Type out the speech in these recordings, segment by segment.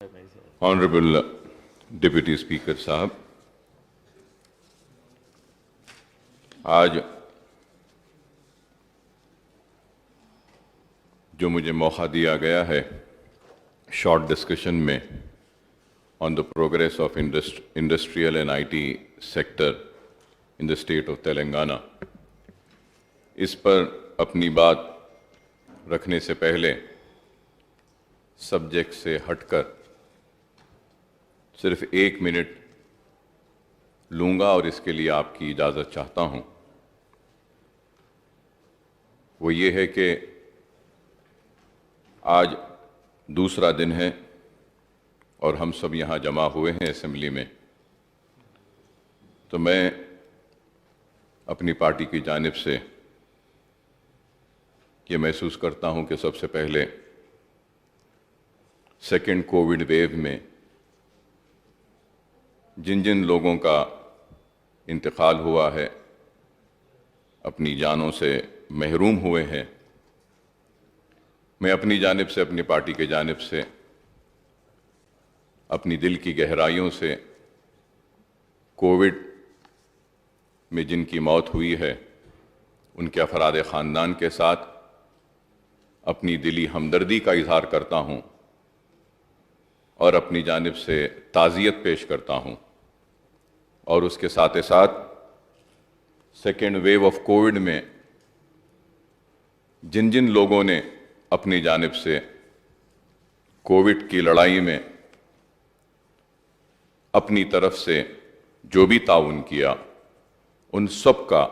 Honorable Deputy Speaker साहब, आज जो मुझे मौका दिया गया है शॉर्ट डिस्कशन में on the progress of industrial and IT sector in the state of Telangana, इस पर अपनी बात रखने से पहले सब्जेक्ट से हटकर सिर्फ 1 मिनट लूँगा और इसके लिए आपकी इजाज़त चाहता हूँ। वो ये है कि आज दूसरा दिन है और हम सब यहाँ जमा हुए हैं असेंबली में, तो मैं अपनी पार्टी की जानिब से ये महसूस करता हूँ कि सबसे पहले सेकेंड कोविड वेव में जिन जिन लोगों का इंतकाल हुआ है, अपनी जानों से महरूम हुए हैं, मैं अपनी जानिब से, अपनी पार्टी के जानिब से, अपनी दिल की गहराइयों से कोविड में जिनकी मौत हुई है उनके अफराद ख़ानदान के साथ अपनी दिली हमदर्दी का इजहार करता हूँ और अपनी जानिब से ताज़ियत पेश करता हूँ। और उसके साथ ही साथ सेकेंड वेव ऑफ कोविड में जिन जिन लोगों ने अपनी जानिब से कोविड की लड़ाई में अपनी तरफ से जो भी ताउन किया, उन सब का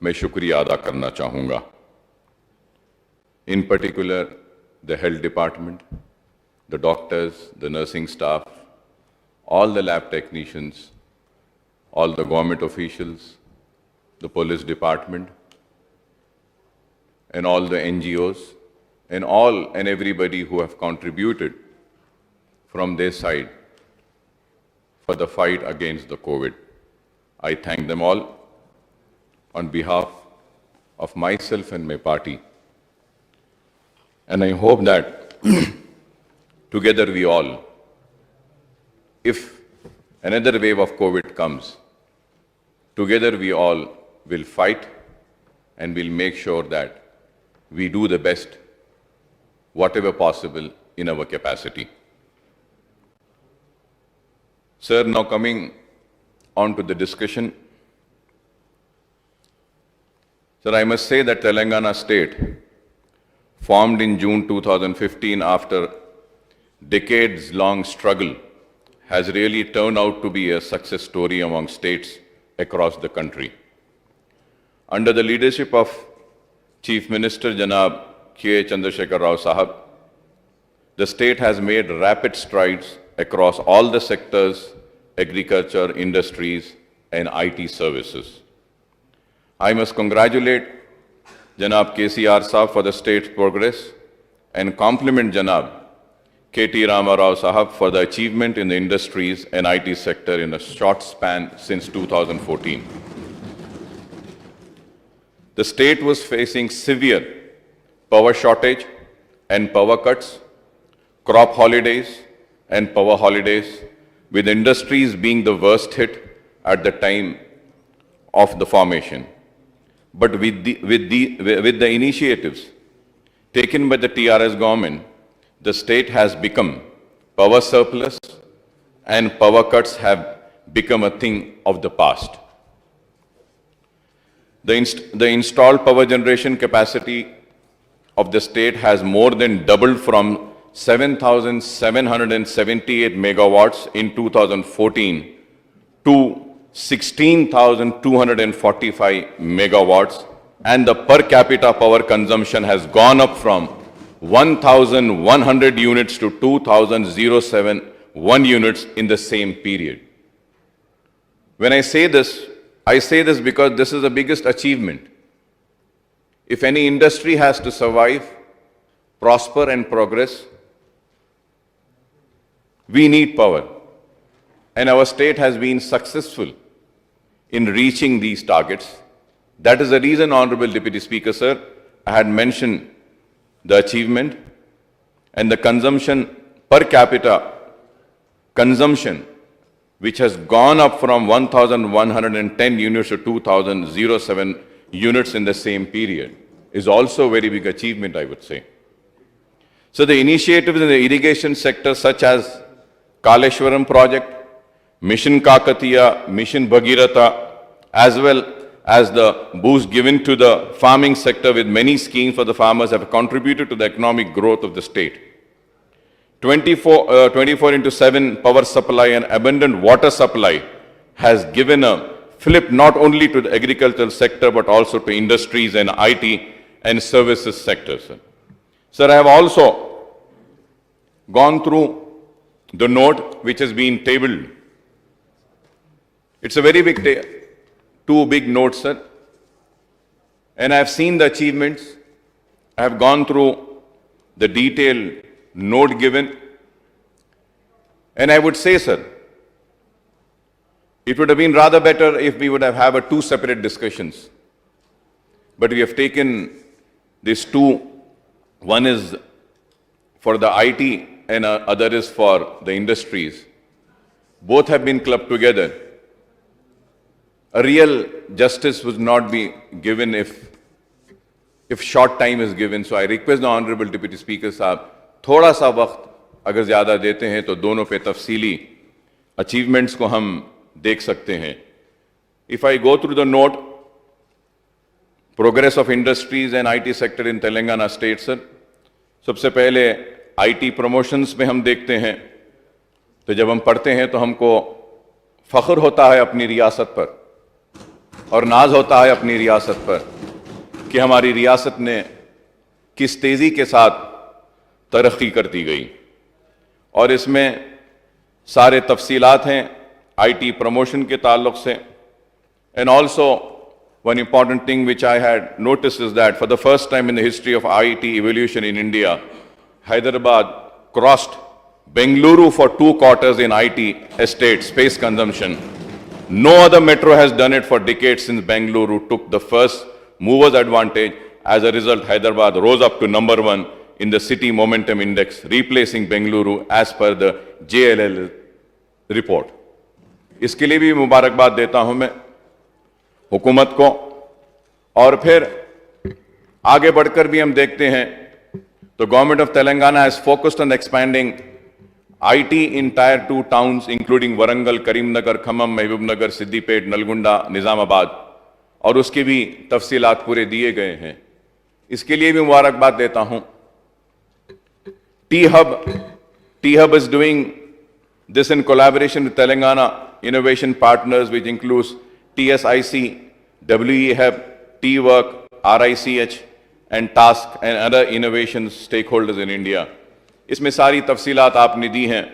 मैं शुक्रिया अदा करना चाहूँगा। In particular, the health department, the doctors, the nursing staff, all the lab technicians, all the government officials, the police department, and all the NGOs, and all and everybody who have contributed from their side for the fight against the COVID. I thank them all on behalf of myself and my party. And I hope that together we all, if another wave of COVID comes, together we all will fight and will make sure that we do the best, whatever possible in our capacity. Sir, now coming on to the discussion. Sir, I must say that Telangana state, formed in June 2015 after decades-long struggle, has really turned out to be a success story among states across the country. Under the leadership of Chief Minister Janab K. Chandrasekhar Rao Sahab, the state has made rapid strides across all the sectors, agriculture, industries, and IT services. I must congratulate Janab KCR Sahab for the state's progress and compliment Janab KT Rama Rao Sahab for the achievement in the industries and IT sector in a short span since 2014. The state was facing severe power shortage and power cuts, crop holidays and power holidays, with industries being the worst hit at the time of the formation. But with the initiatives taken by the TRS government, the state has become power surplus and power cuts have become a thing of the past. The installed power generation capacity of the state has more than doubled from 7,778 megawatts in 2014 to 16,245 megawatts, and the per capita power consumption has gone up from 1,100 units to 2,071 units in the same period. When I say this because this is the biggest achievement. If any industry has to survive, prosper and progress, we need power. And our state has been successful in reaching these targets. That is the reason, Honorable Deputy Speaker, sir, I had mentioned the achievement and the consumption per capita consumption, which has gone up from 1,110 units to 2,007 units in the same period, is also a very big achievement, I would say. So the initiatives in the irrigation sector such as Kaleshwaram project, Mission Kakatiya, Mission Bhagiratha, as well as the boost given to the farming sector with many schemes for the farmers have contributed to the economic growth of the state. 24/7 power supply and abundant water supply has given a flip not only to the agricultural sector but also to industries and IT and services sectors. Sir, I have also gone through the note which has been tabled. It's a very big, two big notes, sir. And I have seen the achievements. I have gone through the detailed note given. And I would say, sir, it would have been rather better if we would have had two separate discussions. But we have taken these two. One is for the IT and other is for the industries. Both have been clubbed together. A real justice would not be given if short time is given. So I request the Honorable Deputy Speaker Sahab, थोड़ा सा वक्त अगर ज़्यादा देते हैं तो दोनों पे तफसीली achievements को हम देख सकते हैं. If I go through the note, progress of industries and IT sector in Telangana state, sir, सबसे पहले IT promotions में हम देखते हैं तो जब हम पढ़ते हैं तो हमको फख्र होता है अपनी रियासत पर और नाज होता है अपनी रियासत पर कि हमारी रियासत ने किस तेज़ी के साथ तरक्की करती गई. और इसमें सारे तफसीलात हैं IT promotion के ताल्लुक से. And also one important thing which I had noticed is that for the first time in the history of IT evolution in India, Hyderabad crossed Bengaluru for 2 quarters in IT estate space consumption. No other metro has done it for decades since Bengaluru took the first mover's advantage. As a result, Hyderabad rose up to number 1 in the city momentum index, replacing Bengaluru as per the JLL report. इसके लिए भी मुबारकबाद देता हूं मैं हुकूमत को. और फिर आगे बढ़कर भी हम देखते हैं तो government of Telangana has focused on expanding IT in Tier 2 towns including Warangal, Karimnagar, Khammam, Mahbubnagar, Siddipet, Nalgonda, Nizamabad, और उसके भी तफसीलात पूरे दिए गए हैं. इसके लिए भी मुबारकबाद देता हूं. T-Hub is doing this in collaboration with Telangana innovation partners which includes TSIC, WE Hub, T-Work, RICH and TASK and other innovation stakeholders in India. इसमें सारी तफसीलात आपने दी हैं.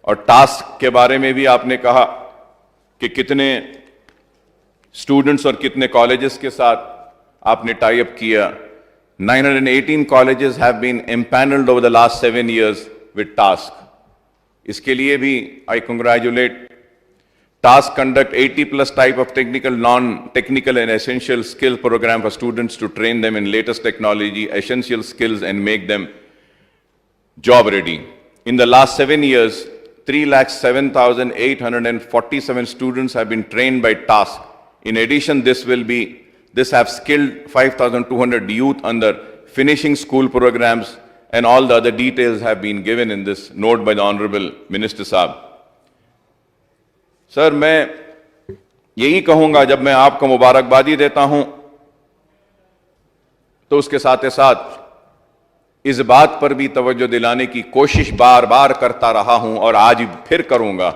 और टास्क के बारे में भी आपने कहा कि कितने स्टूडेंट्स और कितने कॉलेजेस के साथ आपने टाई अप किया. 918 colleges have been empaneled over the last 7 years with TASK. इसके लिए भी I congratulate. TASK conduct 80 plus type of technical, non-technical and essential skill program for students to train them in latest technology, essential skills and make them job ready. In the last 7 years, 307,847 students have been trained by TASK. In addition, this have skilled 5,200 youth under finishing school programs, and all the other details have been given in this note by the Honorable Minister Saab. Sir, मैं यही कहूंगा, जब मैं आपको मुबारकबादी देता हूं तो उसके साथ साथ इस बात पर भी तवज्जो दिलाने की कोशिश बार बार करता रहा हूं और आज फिर करूंगा.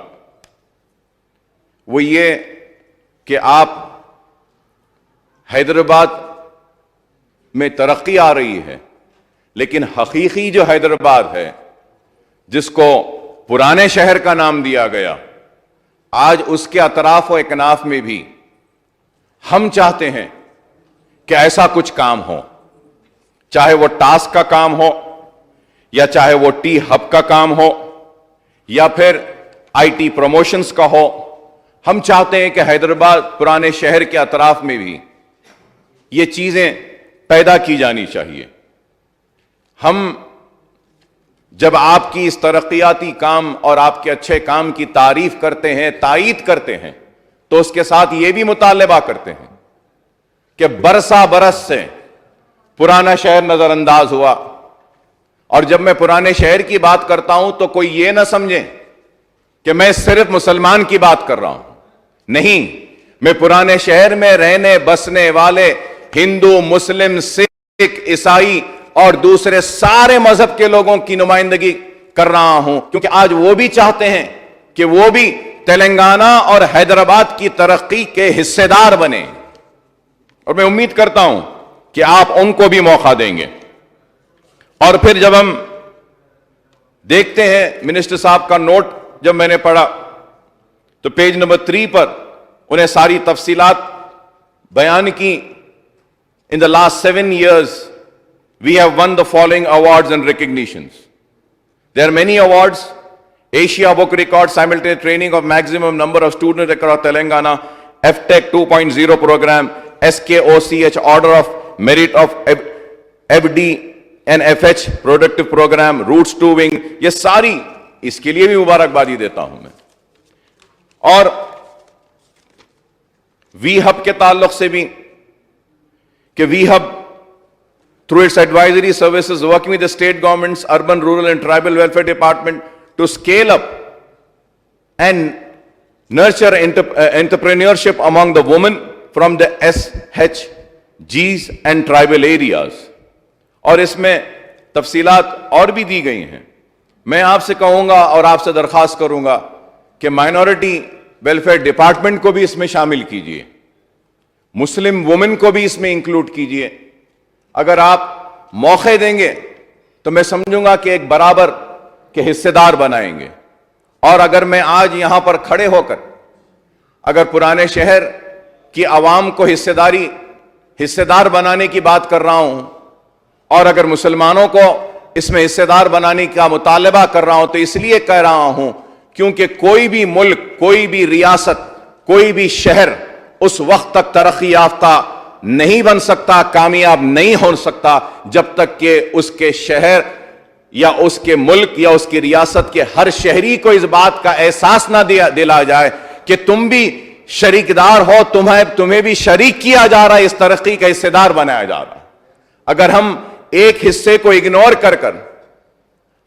वो ये कि आप हैदराबाद में तरक्की आ रही है, लेकिन हकीकी जो हैदराबाद है, जिसको पुराने शहर का नाम दिया गया, आज उसके अतराफ और एकनाफ में भी हम चाहते हैं कि ऐसा कुछ काम हो, चाहे वो टास्क का काम हो या चाहे वो T-Hub का काम हो या फिर IT प्रमोशंस का हो. हम चाहते हैं कि हैदराबाद पुराने शहर के अतराफ में भी ये चीजें पैदा की जानी चाहिए. हम جب آپ کی اس ترقیاتی کام اور آپ کے اچھے کام کی تعریف کرتے ہیں، تائید کرتے ہیں، تو اس کے ساتھ یہ بھی مطالبہ کرتے ہیں کہ برسا برس سے پرانا شہر نظر انداز ہوا. اور جب میں پرانے شہر کی بات کرتا ہوں تو کوئی یہ نہ سمجھے کہ میں صرف مسلمان کی بات کر رہا ہوں. نہیں، میں پرانے شہر میں رہنے بسنے والے ہندو، مسلم، سکھ، عیسائی اور دوسرے سارے مذہب کے لوگوں کی نمائندگی کر رہا ہوں، کیونکہ آج وہ بھی چاہتے ہیں کہ وہ بھی تلنگانہ اور حیدرآباد کی ترقی کے حصے دار بنے. اور میں امید کرتا ہوں کہ آپ ان کو بھی موقع دیں گے. اور پھر جب ہم دیکھتے ہیں منسٹر صاحب کا نوٹ جب میں نے پڑھا تو پیج نمبر 3 پر انہیں ساری تفصیلات بیان کی. In the last 7 years, we have won the following awards and recognitions. There are many awards. Asia Book Record Simultaneous Training of Maximum Number of Students across Telangana, FTech 2.0 program, SKOCH Order of Merit of FD and FH Productive Program, Roots to Wing. یہ ساری اس کے لیے بھی مبارکبادی دیتا ہوں میں. اور وی hub کے تعلق سے بھی کہ وی hub through its advisory services working with the state governments, urban, rural and tribal welfare department to scale up and nurture entrepreneurship among the women from the SHGs and tribal areas. اور اس میں تفصیلات اور بھی دی گئی ہیں. میں آپ سے کہوں گا اور آپ سے درخواست کروں گا کہ مائنورٹی ویلفیئر ڈپارٹمنٹ کو بھی اس میں شامل کیجئے, مسلم وومن کو بھی اس میں انکلوڈ کیجئے. اگر آپ موقع دیں گے تو میں سمجھوں گا کہ ایک برابر کے حصے دار بنائیں گے. اور اگر میں آج یہاں پر کھڑے ہو کر اگر پرانے شہر کی عوام کو حصے دار بنانے کی بات کر رہا ہوں اور اگر مسلمانوں کو اس میں حصے دار بنانے کا مطالبہ کر رہا ہوں تو اس لیے کہہ رہا ہوں کیونکہ کوئی بھی ملک, کوئی بھی ریاست, کوئی بھی شہر اس وقت تک ترقی یافتہ نہیں بن سکتا, کامیاب نہیں ہو سکتا جب تک کہ اس کے شہر یا اس کے ملک یا اس کی ریاست کے ہر شہری کو اس بات کا احساس نہ دلا جائے کہ تم بھی شریک دار ہو, تمہیں بھی شریک کیا جا رہا ہے, اس ترقی کا حصے دار بنایا جا رہا ہے. اگر ہم ایک حصے کو اگنور کر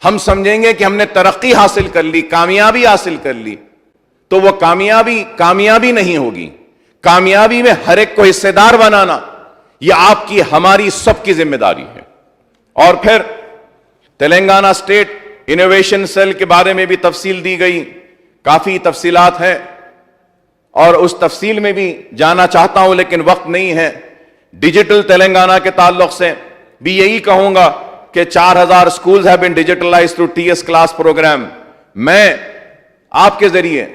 ہم سمجھیں گے کہ ہم نے ترقی حاصل کر لی, کامیابی حاصل کر لی, تو وہ کامیابی نہیں ہوگی. کامیابی میں ہر ایک کو حصے دار بنانا یہ آپ کی, ہماری سب کی ذمہ داری ہے. اور پھر تلنگانہ اسٹیٹ انوویشن سیل کے بارے میں بھی تفصیل دی گئی, کافی تفصیلات ہیں اور اس تفصیل میں بھی جانا چاہتا ہوں لیکن وقت نہیں ہے. ڈیجیٹل تلنگانہ کے تعلق سے بھی یہی کہوں گا کہ 4000 schools have been digitalized through TS class program. میں آپ کے ذریعے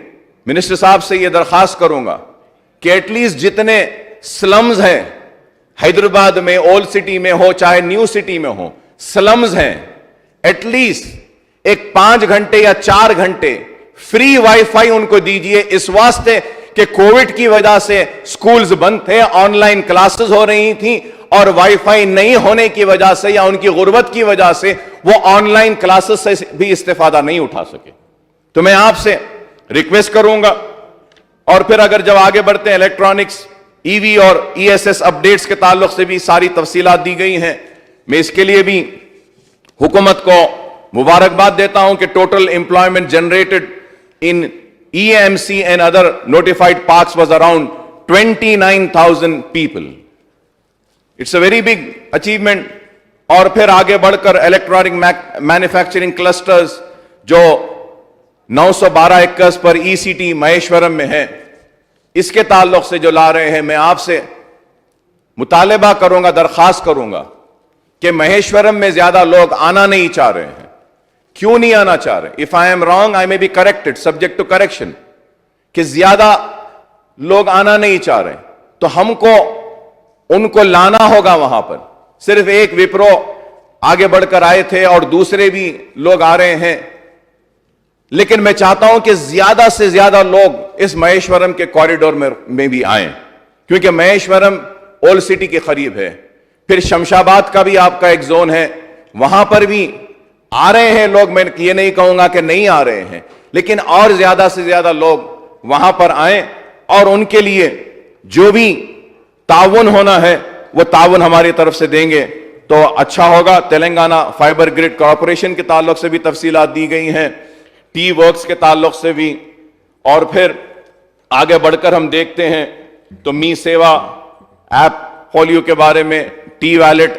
منسٹر صاحب سے یہ درخواست کروں گا کہ ایٹ لیسٹ جتنے سلمز ہیں حیدرآباد میں, اولڈ سٹی میں ہو چاہے نیو سٹی میں ہو, سلمز ہیں, ایٹ لیسٹ ایک 5 گھنٹے یا 4 گھنٹے فری وائی فائی ان کو دیجئے, اس واسطے کہ کووڈ کی وجہ سے سکولز بند تھے, آن لائن کلاسز ہو رہی تھیں اور وائی فائی نہیں ہونے کی وجہ سے یا ان کی غربت کی وجہ سے وہ آن لائن کلاسز سے بھی استفادہ نہیں اٹھا سکے. تو میں آپ سے ریکویسٹ کروں گا. اور پھر اگر جب آگے بڑھتے ہیں الیکٹرانکس, ای وی اور ای ایس ایس اپڈیٹس کے تعلق سے بھی ساری تفصیلات دی گئی ہیں. میں اس کے لیے بھی حکومت کو مبارکباد دیتا ہوں کہ total employment generated in EMC and other notified parks was around 29,000 people. It's a very big achievement. اور پھر آگے بڑھ کر الیکٹرانک مینوفیکچرنگ کلسٹرز جو 912 ایکرز پر ECT مہیشورم میں ہے, اس کے تعلق سے جو لا رہے ہیں, میں آپ سے مطالبہ کروں گا, درخواست کروں گا کہ مہیشورم میں زیادہ لوگ آنا نہیں چاہ رہے ہیں. کیوں نہیں آنا چاہ رہے؟ If I am wrong, I may be corrected, subject to correction. کہ زیادہ لوگ آنا نہیں چاہ رہے تو ہم کو ان کو لانا ہوگا وہاں پر. صرف ایک وپرو آگے بڑھ کر آئے تھے اور دوسرے بھی لوگ آ رہے ہیں, لیکن میں چاہتا ہوں کہ زیادہ سے زیادہ لوگ اس مہیشورم کے کوریڈور میں بھی آئیں, کیونکہ مہیشورم اولڈ سٹی کے قریب ہے. پھر شمشاباد کا بھی آپ کا ایک زون ہے, وہاں پر بھی آ رہے ہیں لوگ, میں یہ نہیں کہوں گا کہ نہیں آ رہے ہیں, لیکن اور زیادہ سے زیادہ لوگ وہاں پر آئیں اور ان کے لیے جو بھی تعاون ہونا ہے وہ تعاون ہماری طرف سے دیں گے تو اچھا ہوگا. تلنگانہ فائبر گرڈ کارپوریشن کے تعلق سے بھی تفصیلات دی گئی ہیں, ٹی ورکس کے تعلق سے بھی, اور پھر آگے بڑھ کر ہم دیکھتے ہیں تو می سیوا ایپ پولیو کے بارے میں, ٹی ویلٹ,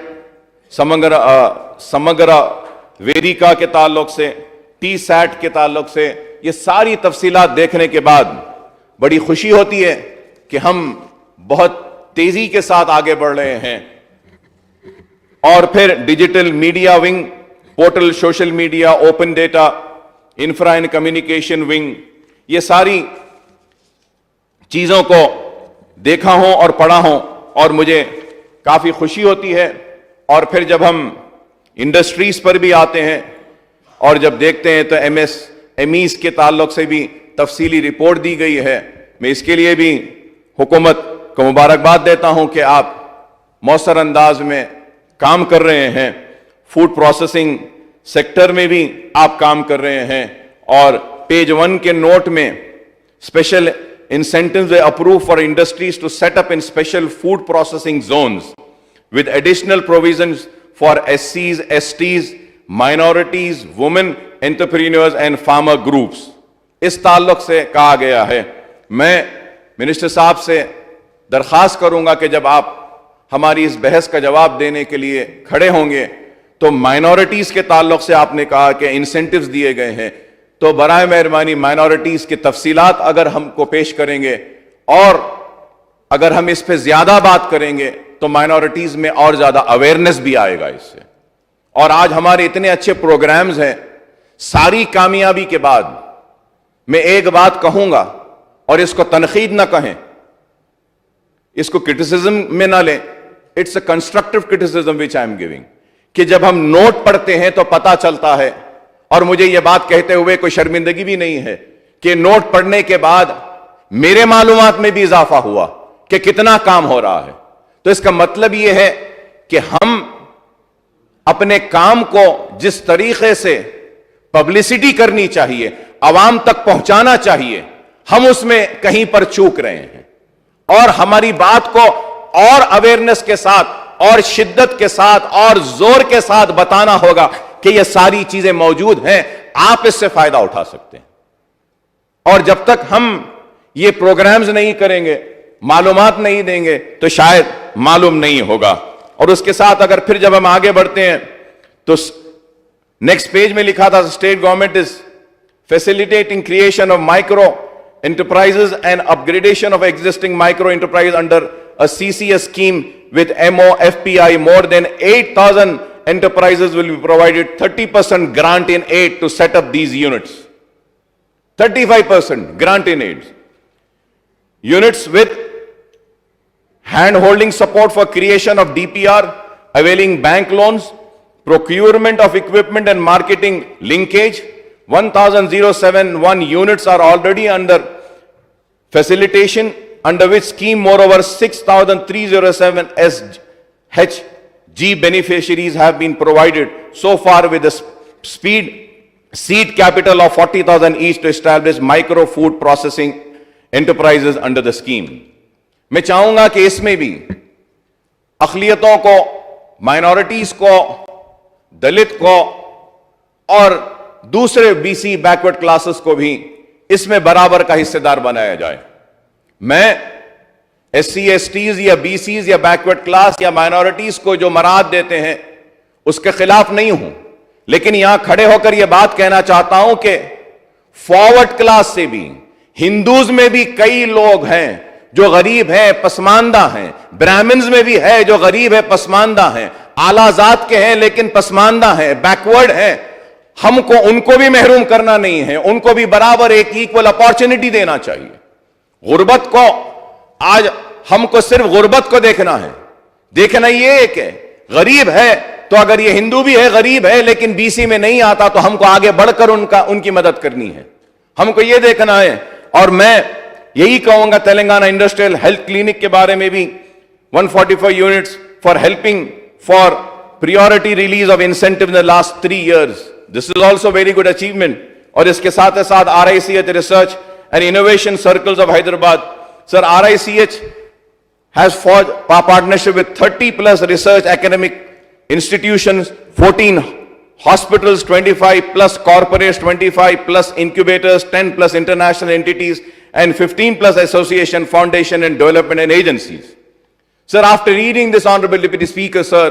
سمگرا ویریکا کے تعلق سے, ٹی سیٹ کے تعلق سے, یہ ساری تفصیلات دیکھنے کے بعد بڑی خوشی ہوتی ہے کہ ہم بہت تیزی کے ساتھ آگے بڑھ رہے ہیں. اور پھر digital media wing, portal social media, open data, infra and communication wing, یہ ساری چیزوں کو دیکھا ہوں اور پڑھا ہوں اور مجھے کافی خوشی ہوتی ہے. اور پھر جب ہم انڈسٹریز پر بھی آتے ہیں اور جب دیکھتے ہیں تو MSMEs کے تعلق سے بھی تفصیلی رپورٹ دی گئی ہے. میں اس کے لیے بھی حکومت کو مبارکباد دیتا ہوں کہ آپ مؤثر انداز میں کام کر رہے ہیں. فوڈ پروسیسنگ سیکٹر میں بھی آپ کام کر رہے ہیں, اور پیج 1 کے نوٹ میں special incentives were approved for industries to set up in special food processing zones with additional provisions for SCs, STs, minorities, women, entrepreneurs and farmer groups. اس تعلق سے کہا گیا ہے. میں منسٹر صاحب سے درخواست کروں گا کہ جب آپ ہماری اس بحث کا جواب دینے کے لیے کھڑے ہوں گے تو مائنورٹیز کے تعلق سے آپ نے کہا کہ انسینٹیوز دیے گئے ہیں, تو برائے مہربانی مائنورٹیز کی تفصیلات اگر ہم کو پیش کریں گے, اور اگر ہم اس پہ زیادہ بات کریں گے تو مائنورٹیز میں اور زیادہ اویئرنیس بھی آئے گا اس سے. اور آج ہمارے اتنے اچھے پروگرامز ہیں, ساری کامیابی کے بعد میں ایک بات کہوں گا, اور اس کو تنقید نہ کہیں, اس کو کرٹیسزم میں نہ لیں, it's a constructive criticism which I am giving, کہ جب ہم نوٹ پڑھتے ہیں تو پتہ چلتا ہے, اور مجھے یہ بات کہتے ہوئے کوئی شرمندگی بھی نہیں ہے کہ نوٹ پڑھنے کے بعد میرے معلومات میں بھی اضافہ ہوا کہ کتنا کام ہو رہا ہے. تو اس کا مطلب یہ ہے کہ ہم اپنے کام کو جس طریقے سے پبلسٹی کرنی چاہیے, عوام تک پہنچانا چاہیے, ہم اس میں کہیں پر چوک رہے ہیں, اور ہماری بات کو اور اویئرنیس کے ساتھ اور شدت کے ساتھ اور زور کے ساتھ بتانا ہوگا کہ یہ ساری چیزیں موجود ہیں, آپ اس سے فائدہ اٹھا سکتے ہیں. اور جب تک ہم یہ پروگرامز نہیں کریں گے, معلومات نہیں دیں گے, تو شاید معلوم نہیں ہوگا. اور اس کے ساتھ اگر پھر جب ہم آگے بڑھتے ہیں تو نیکسٹ پیج میں لکھا تھا state government is facilitating creation of micro enterprises and upgradation of existing micro enterprise under a CCS scheme with MOFPI. More than 8,000 enterprises will be provided 30% grant in aid to set up these units. 35% grant in aid. Units with hand-holding support for creation of DPR, availing bank loans, procurement of equipment and marketing linkage. 1,071 units are already under facilitation, under which scheme moreover 6,307 SHG beneficiaries have been provided so far with a seed capital of 40,000 each to establish micro food processing enterprises under the scheme. میں چاہوں گا کہ اس میں بھی اقلیتوں کو, minorities کو, دلت کو اور دوسرے BC بیکورڈ کلاسز کو بھی اس میں برابر کا حصے دار بنایا جائے. میں SC STs یا BCs یا بیکورڈ کلاس یا مائنورٹیز کو جو مراعات دیتے ہیں اس کے خلاف نہیں ہوں, لیکن یہاں کھڑے ہو کر یہ بات کہنا چاہتا ہوں کہ فارورڈ کلاس سے بھی, ہندوز میں بھی کئی لوگ ہیں جو غریب ہیں, پسماندہ ہیں, برہمنز میں بھی ہے جو غریب ہے, پسماندہ ہیں, اعلیٰ ذات کے ہیں لیکن پسماندہ ہیں, بیکورڈ ہیں. ہم کو ان کو بھی محروم کرنا نہیں ہے, ان کو بھی برابر ایک ایکول اپارچونٹی دینا چاہیے. غربت کو آج ہم کو صرف غربت کو دیکھنا ہے, دیکھنا یہ کہ غریب ہے تو اگر یہ ہندو بھی ہے, غریب ہے لیکن BC میں نہیں آتا تو ہم کو آگے بڑھ کر ان کی مدد کرنی ہے, ہم کو یہ دیکھنا ہے. اور میں یہی کہوں گا تلنگانہ انڈسٹریل ہیلتھ کلینک کے بارے میں بھی 145 units for helping for priority release of incentive in the last 3 years. this is also very good achievement. اور اس کے ساتھ ساتھ RICH Research and Innovation Circles of Hyderabad. Sir, RICH has forged a partnership with 30 plus research academic institutions, 14 hospitals, 25 plus corporates, 25 plus incubators, 10 plus international entities, and 15 plus association, foundation and development and agencies. Sir, after reading this, Honorable Deputy Speaker, sir,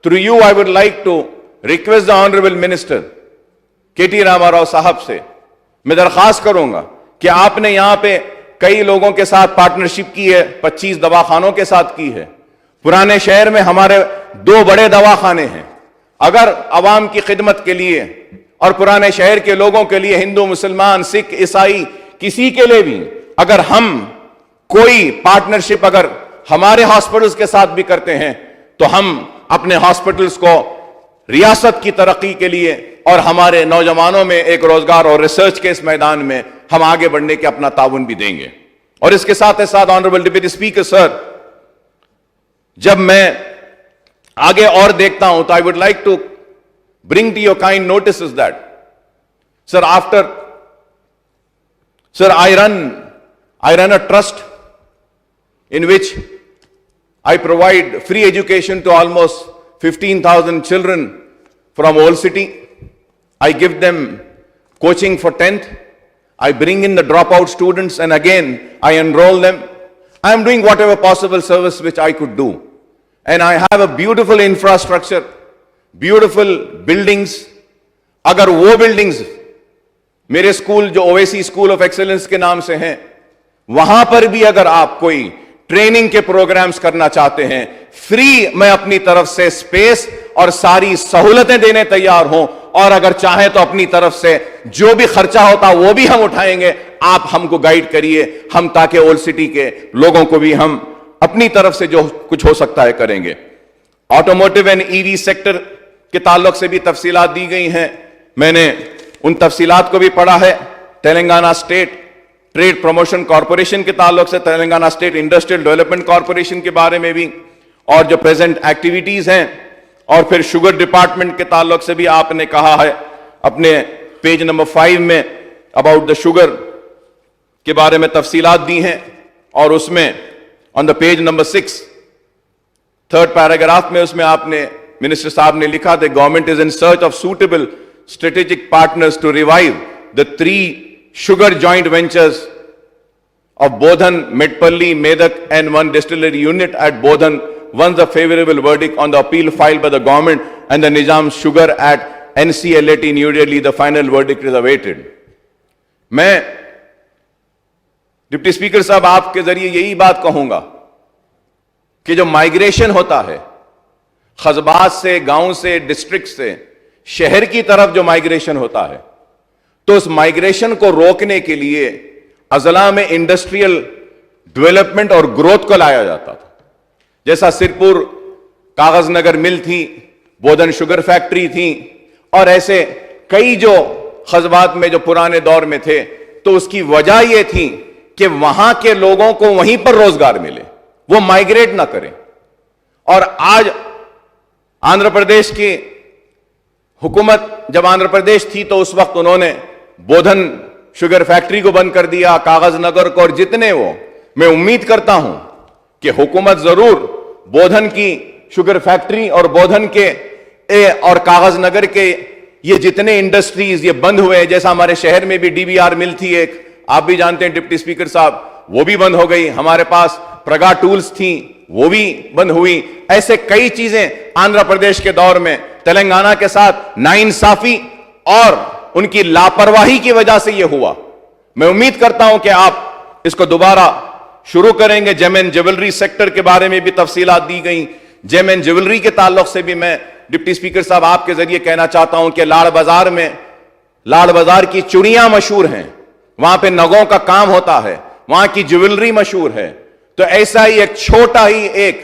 through you I would like to request the Honorable Minister, KT Rama Rao صاحب سے میں درخواست کروں گا کہ آپ نے یہاں پہ کئی لوگوں کے ساتھ پارٹنرشپ کی ہے، 25 دواخانوں کے ساتھ کی ہے. پرانے شہر میں ہمارے 2 بڑے دواخانے ہیں. اگر عوام کی خدمت کے لیے اور پرانے شہر کے لوگوں کے لیے، ہندو، مسلمان، سکھ، عیسائی، کسی کے لیے بھی اگر ہم کوئی پارٹنرشپ اگر ہمارے ہاسپٹلز کے ساتھ بھی کرتے ہیں تو ہم اپنے ہاسپٹلز کو ریاست کی ترقی کے لیے اور ہمارے نوجوانوں میں ایک روزگار اور ریسرچ کے اس میدان میں ہم آگے بڑھنے کے اپنا تعاون بھی دیں گے. اور اس کے ساتھ ساتھ آنریبل ڈپٹی اسپیکر سر، جب میں آگے اور دیکھتا ہوں تو I would like to bring to your kind notices that, sir, I run a trust in which I provide free education to almost 15,000 children from Old City. I give them coaching for 10th. I bring in the dropout students and again I enroll them. I am doing whatever possible service which I could do. And I have a beautiful infrastructure, beautiful buildings. اگر وہ buildings میرے school جو Owaisi school of excellence کے نام سے ہیں، وہاں پر بھی اگر آپ کوئی ٹریننگ کے پروگرامز کرنا چاہتے ہیں، فری میں اپنی طرف سے اسپیس اور ساری سہولتیں دینے تیار ہوں، اور اگر چاہیں تو اپنی طرف سے جو بھی خرچہ ہوتا وہ بھی ہم اٹھائیں گے. آپ ہم کو گائیڈ کریے، ہم تاکہ اولڈ سٹی کے لوگوں کو بھی ہم اپنی طرف سے جو کچھ ہو سکتا ہے کریں گے. آٹوموٹیو اینڈ EV سیکٹر کے تعلق سے بھی تفصیلات دی گئی ہیں، میں نے ان تفصیلات کو بھی پڑھا ہے. Telangana state trade promotion corporation کے تعلق سے، Telangana state industrial development corporation کے بارے میں بھی، اور جو پریزنٹ ایکٹیویٹیز ہیں، اور پھر شوگر ڈپارٹمنٹ کے تعلق سے بھی آپ نے کہا ہے اپنے پیج نمبر 5 میں اباؤٹ دا شوگر کے بارے میں تفصیلات دی ہیں. اور اس میں on the page number 6 3rd paragraph میں اس میں آپ نے منسٹر صاحب نے لکھا کہ government is in search of suitable strategic partners to revive the 3 sugar joint ventures of Bodhan, Medpalli, Medak and 1 distillery unit at Bodhan once a favorable verdict on the appeal filed by the government and the Nizam Sugar at NCLAT New Delhi, the final verdict is awaited. میں deputy speaker صاحب آپ کے ذریعے یہی بات کہوں گا کہ جو مائگریشن ہوتا ہے قصبات سے، گاؤں سے، ڈسٹرکٹ سے شہر کی طرف جو مائگریشن ہوتا ہے، تو اس مائگریشن کو روکنے کے لیے اضلاع میں انڈسٹریل ڈیولپمنٹ اور گروتھ کو لایا جاتا تھا. جیسا سرپور کاغذ نگر مل تھی، بودھن شوگر فیکٹری تھی، اور ایسے کئی جو قصبات میں جو پرانے دور میں تھے، تو اس کی وجہ یہ تھی کہ وہاں کے لوگوں کو وہیں پر روزگار ملے، وہ مائگریٹ نہ کریں. اور آج آندھرا پردیش کی حکومت جب آندھرا پردیش تھی تو اس وقت انہوں نے بودھن شوگر فیکٹری کو بند کر دیا، کاغذ نگر کو، اور جتنے وہ، میں امید کرتا ہوں کہ حکومت ضرور بودھن کی شوگر فیکٹری اور بودھن کے اور کاغذ نگر کے یہ جتنے انڈسٹریز یہ بند ہوئے، جیسا ہمارے شہر میں بھی DBR مل تھی ایک، آپ بھی جانتے ہیں ڈپٹی اسپیکر صاحب، وہ بھی بند ہو گئی. ہمارے پاس پرگا ٹولز تھیں، وہ بھی بند ہوئی. ایسے کئی چیزیں آندھرا پردیش کے دور میں تلنگانہ کے ساتھ ناانصافی اور ان کی لاپرواہی کی وجہ سے یہ ہوا. میں امید کرتا ہوں کہ آپ اس کو دوبارہ شروع کریں گے. جیم اینڈ جیولری سیکٹر کے بارے میں بھی تفصیلات دی گئیں. جیم اینڈ جیولری کے تعلق سے بھی میں ڈپٹی اسپیکر صاحب آپ کے ذریعے کہنا چاہتا ہوں کہ لاڑ بازار میں، لاڑ بازار کی چوڑیاں مشہور ہیں، وہاں پہ نگوں کا کام ہوتا ہے، وہاں کی جیولری مشہور ہے. تو ایسا ہی ایک چھوٹا ہی ایک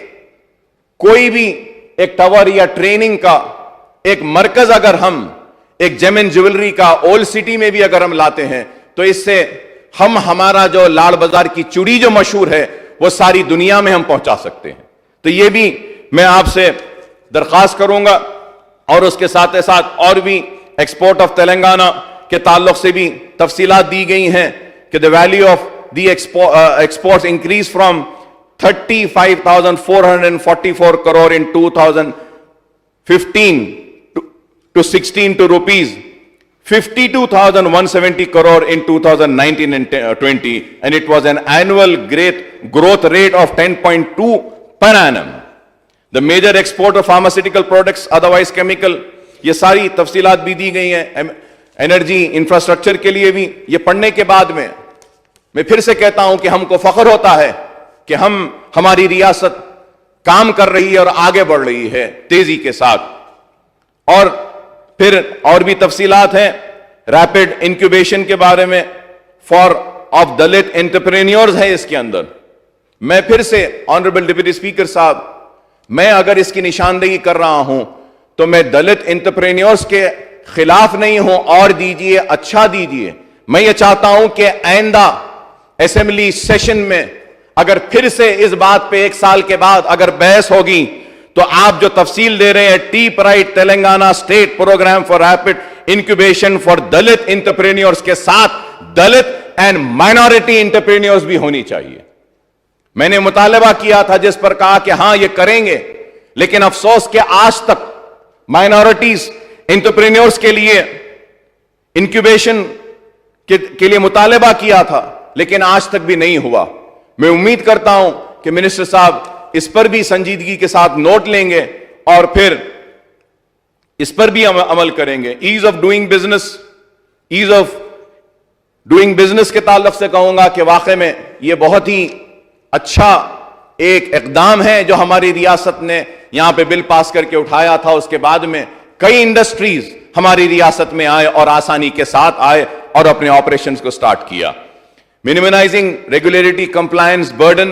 کوئی بھی ایک ٹاور یا ٹریننگ کا ایک مرکز اگر ہم ایک جیم اینڈ جیولری کا اولڈ سٹی میں بھی اگر ہم لاتے ہیں تو اس سے ہم ہمارا جو لاڑ بازار کی چوڑی جو مشہور ہے وہ ساری دنیا میں ہم پہنچا سکتے ہیں. تو یہ بھی میں آپ سے درخواست کروں گا. اور اس کے ساتھ ساتھ اور بھی ایکسپورٹ آف تلنگانہ کے تعلق سے بھی تفصیلات دی گئی ہیں کہ the value of the exports increased from 35,444 crore in 2015 to 16 to rupees 52,170 crore in 2019 and 20, and it was an annual growth rate of 10.2 per annum. The major export of pharmaceutical products, otherwise chemical, یہ ساری تفصیلات بھی دی گئی ہیں. Energy infrastructure کے لیے بھی یہ پڑھنے کے بعد میں پھر سے کہتا ہوں کہ ہم کو فخر ہوتا ہے کہ ہماری ریاست کام کر رہی ہے اور آگے بڑھ رہی ہے تیزی کے ساتھ. اور پھر اور بھی تفصیلات ہیں ریپڈ انکیوبیشن کے بارے میں فار آف دلت انٹرپرینیورز ہے اس کے اندر. میں پھر سے آنریبل ڈپٹی اسپیکر صاحب، میں اگر اس کی نشاندہی کر رہا ہوں تو میں دلت انٹرپرینیورز کے خلاف نہیں ہوں. اور دیجئے، اچھا دیجئے. میں یہ چاہتا ہوں کہ آئندہ اسمبلی سیشن میں اگر پھر سے اس بات پہ 1 سال کے بعد اگر بحث ہوگی تو آپ جو تفصیل دے رہے ہیں T pride Telangana state programme for rapid incubation for Dalit entrepreneurs کے ساتھ دلت اینڈ مائنورٹی انٹرپرینیورز بھی ہونی چاہیے. میں نے مطالبہ کیا تھا جس پر کہا کہ ہاں یہ کریں گے، لیکن افسوس کہ آج تک مائنورٹیز انٹرپرینیورز کے لیے انکیوبیشن کے لیے مطالبہ کیا تھا، لیکن آج تک بھی نہیں ہوا. میں امید کرتا ہوں کہ منسٹر صاحب اس پر بھی سنجیدگی کے ساتھ نوٹ لیں گے اور پھر اس پر بھی عمل کریں گے. ایز آف ڈوئنگ بزنس کے تعلق سے کہوں گا کہ واقع میں یہ بہت ہی اچھا ایک اقدام ہے جو ہماری ریاست نے یہاں پہ بل پاس کر کے اٹھایا تھا. اس کے بعد میں کئی انڈسٹریز ہماری ریاست میں آئے اور آسانی کے ساتھ آئے اور اپنے آپریشنز کو سٹارٹ کیا. minimizing regulatory compliance burden,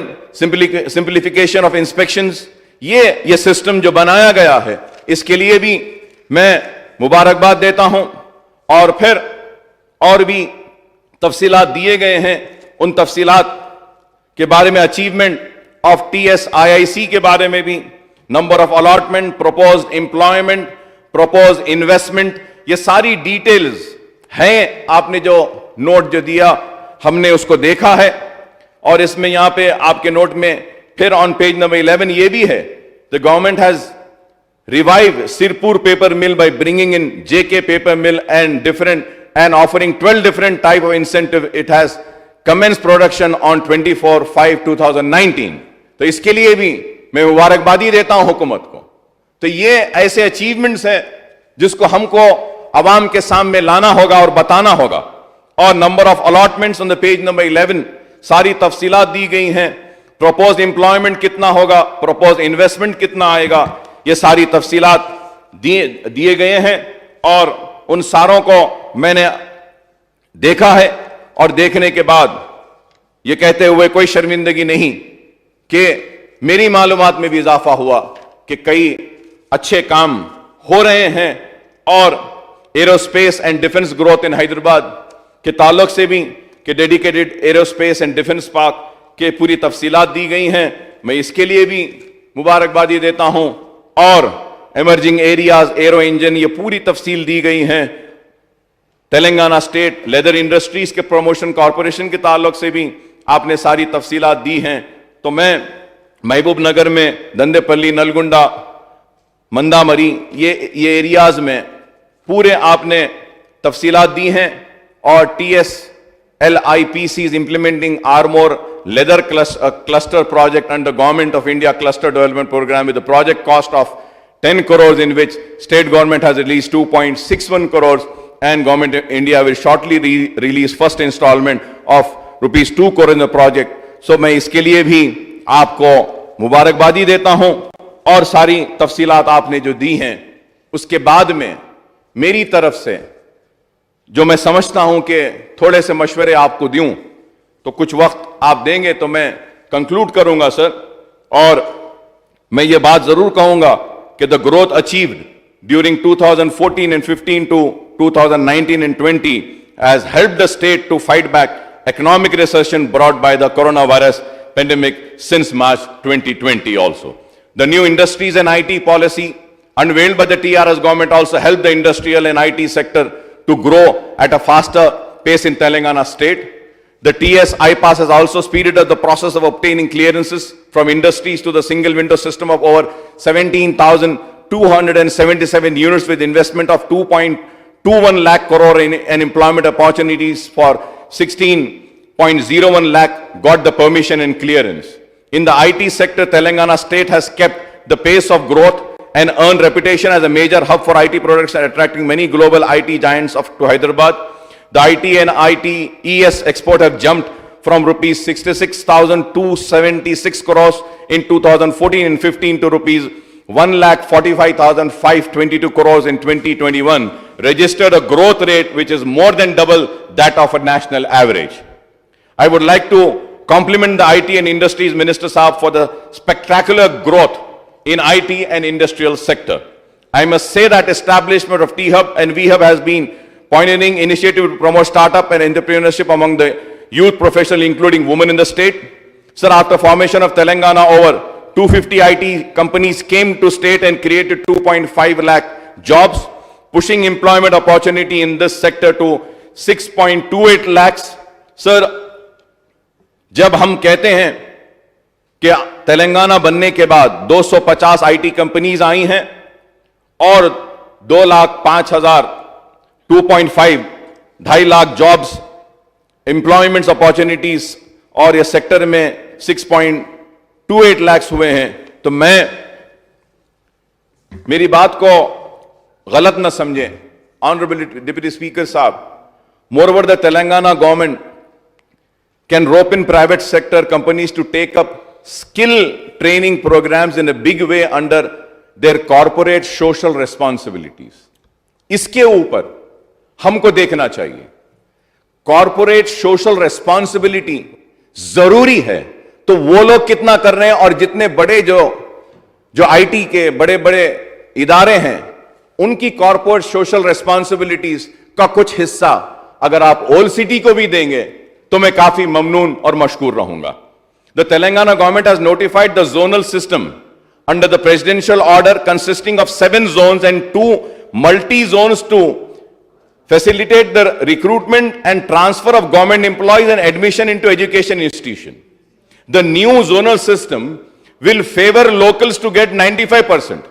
simplification of inspections, یہ سسٹم جو بنایا گیا ہے اس کے لیے بھی میں مبارکباد دیتا ہوں. اور پھر اور بھی تفصیلات دیے گئے ہیں. ان تفصیلات کے بارے میں اچیومنٹ آف TSIIC کے بارے میں بھی number of allotment, proposed employment, proposed investment, یہ ساری ڈیٹیلز ہیں. آپ نے جو نوٹ جو دیا ہم نے اس کو دیکھا ہے. اور اس میں یہاں پہ آپ کے نوٹ میں پھر آن پیج نمبر 11 یہ بھی ہے the government has revived Sirpur paper mill by bringing in JK paper mill and offering 12 different type of incentive. It has commenced production on 24/5/2019. تو اس کے لیے بھی میں مبارکبادی دیتا ہوں حکومت کو. تو یہ ایسے اچیومنٹس ہیں جس کو ہم کو عوام کے سامنے لانا ہوگا اور بتانا ہوگا. اور number of allotments on the page number 11 ساری تفصیلات دی گئی ہیں. پروپوزڈ امپلائمنٹ کتنا ہوگا، پروپوزڈ انویسٹمنٹ کتنا آئے گا، یہ ساری تفصیلات دیے گئے ہیں. اور ان ساروں کو میں نے دیکھا ہے اور دیکھنے کے بعد یہ کہتے ہوئے کوئی شرمندگی نہیں کہ میری معلومات میں بھی اضافہ ہوا کہ کئی اچھے کام ہو رہے ہیں. اور aerospace and defence growth in Hyderabad کے تعلق سے بھی کہ dedicated aerospace and defence park کے پوری تفصیلات دی گئی ہیں. میں اس کے لیے بھی مبارکبادی دیتا ہوں. اور ایمرجنگ ایریاز، ایرو انجن، یہ پوری تفصیل دی گئی ہیں. تلنگانہ اسٹیٹ لیدر انڈسٹریز کے پروموشن کارپوریشن کے تعلق سے بھی آپ نے ساری تفصیلات دی ہیں. تو میں محبوب نگر میں دندے پلی، نلگنڈا، مندا مری، یہ ایریاز میں پورے آپ نے تفصیلات دی ہیں. اور TSLIPC is implementing Armor Leather Cluster project under Government of India Cluster Development Program with a project cost of 10 crores in which state government has released 2.61 crores and Government of India will shortly release first installment of rupees 2 crore in the project. So میں اس کے لیے بھی آپ کو مبارکبادی دیتا ہوں. اور ساری تفصیلات آپ نے جو دی ہیں اس کے بعد میں میری طرف سے جو میں سمجھتا ہوں کہ تھوڑے سے مشورے آپ کو دوں تو کچھ وقت آپ دیں گے تو میں کنکلوڈ کروں گا سر. اور میں یہ بات ضرور کہوں گا کہ the growth achieved during 2014 and 15 to 2019 and 20 has helped the state to fight back economic recession brought by the coronavirus pandemic since March 2020 also. The new industries and IT policy unveiled by the TRS government also helped the industrial and IT sector to grow at a faster pace in Telangana state. The TS iPass has also speeded up the process of obtaining clearances from industries to the single window system of over 17,277 units with investment of 2.21 lakh crore in employment opportunities for 16.01 lakh got the permission and clearance. In the IT sector, Telangana state has kept the pace of growth and earned reputation as a major hub for IT products and attracting many global IT giants to Hyderabad. The IT and ITES export have jumped from rupees 66,276 crores in 2014 and 15 to rupees 1,45,522 crores in 2021, registered a growth rate which is more than double that of a national average. I would like to compliment the IT and Industries Minister Saab for the spectacular growth in IT and industrial sector. I must say that establishment of T-Hub and V-Hub has been pioneering initiative to promote startup and entrepreneurship among the youth professionals, including women in the state. Sir, after formation of Telangana, over 250 IT companies came to state and created 2.5 lakh jobs, pushing employment opportunity in this sector to 6.28 lakhs. Sir, जब हम कहते हैं कि तेलंगाना बनने के बाद 250 IT companies आई हैं और 2,05,000 2.5 2.5 लाख जॉब्स एम्प्लॉयमेंट्स अपॉर्चुनिटीज और ये सेक्टर में 6.28 लाख हुए हैं, तो मेरी बात को गलत न समझें ऑनरेबल डिप्टी स्पीकर साहब. Moreover the Telangana government can rope in private sector companies to take up skill training programs in a big way under their corporate social responsibilities. इसके ऊपर हमको देखना चाहिए. कॉर्पोरेट सोशल रेस्पॉन्सिबिलिटी जरूरी है, तो वो लोग कितना कर रहे हैं और जितने बड़े जो आईटी के बड़े बड़े इदारे हैं उनकी कॉर्पोरेट सोशल रेस्पॉन्सिबिलिटीज का कुछ हिस्सा अगर आप ओल्ड सिटी को भी देंगे तो मैं काफी ममनून और मशकूर रहूंगा. The Telangana government has notified the zonal system under the presidential order consisting of 7 zones and 2 multi-zones to facilitate the recruitment and transfer of government employees and admission into education institution. The new zonal system will favor locals to get 95%.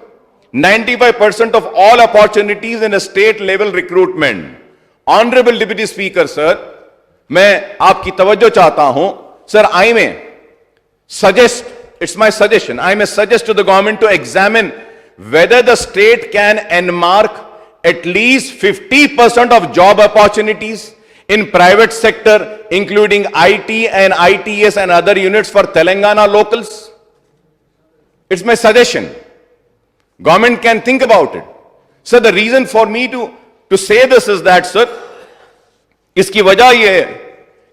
95% of all opportunities in a state level recruitment. Honorable Deputy Speaker, sir, मैं आपकी तवज्जो चाहता हूं. Sir, I may suggest, it's my suggestion, I may suggest to the government to examine whether the state can enmark at least 50% of job opportunities in private sector, including IT and ITS and other units for Telangana locals. It's my suggestion. Government can think about it. So the reason for me to say this is that, sir, इसकी वजह यह है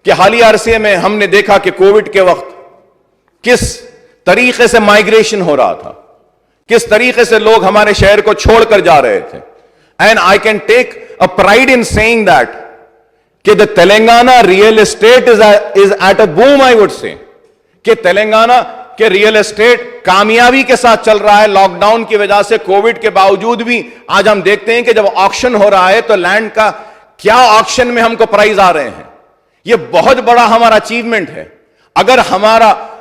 कि हालिया अरसे में हमने देखा कि कोविड के वक्त किस तरीके से माइग्रेशन हो रहा था, किस तरीके से लोग हमारे शहर को छोड़कर जा रहे थे. And I can take a pride in saying that कि the Telangana real estate is at a boom. I would say कि तेलंगाना के रियल एस्टेट कामयाबी के साथ चल रहा है. लॉकडाउन की वजह से, कोविड के बावजूद भी आज हम देखते हैं कि जब ऑक्शन हो रहा है तो लैंड का क्या ऑक्शन में हमको प्राइस आ रहे हैं. यह बहुत बड़ा हमारा अचीवमेंट है.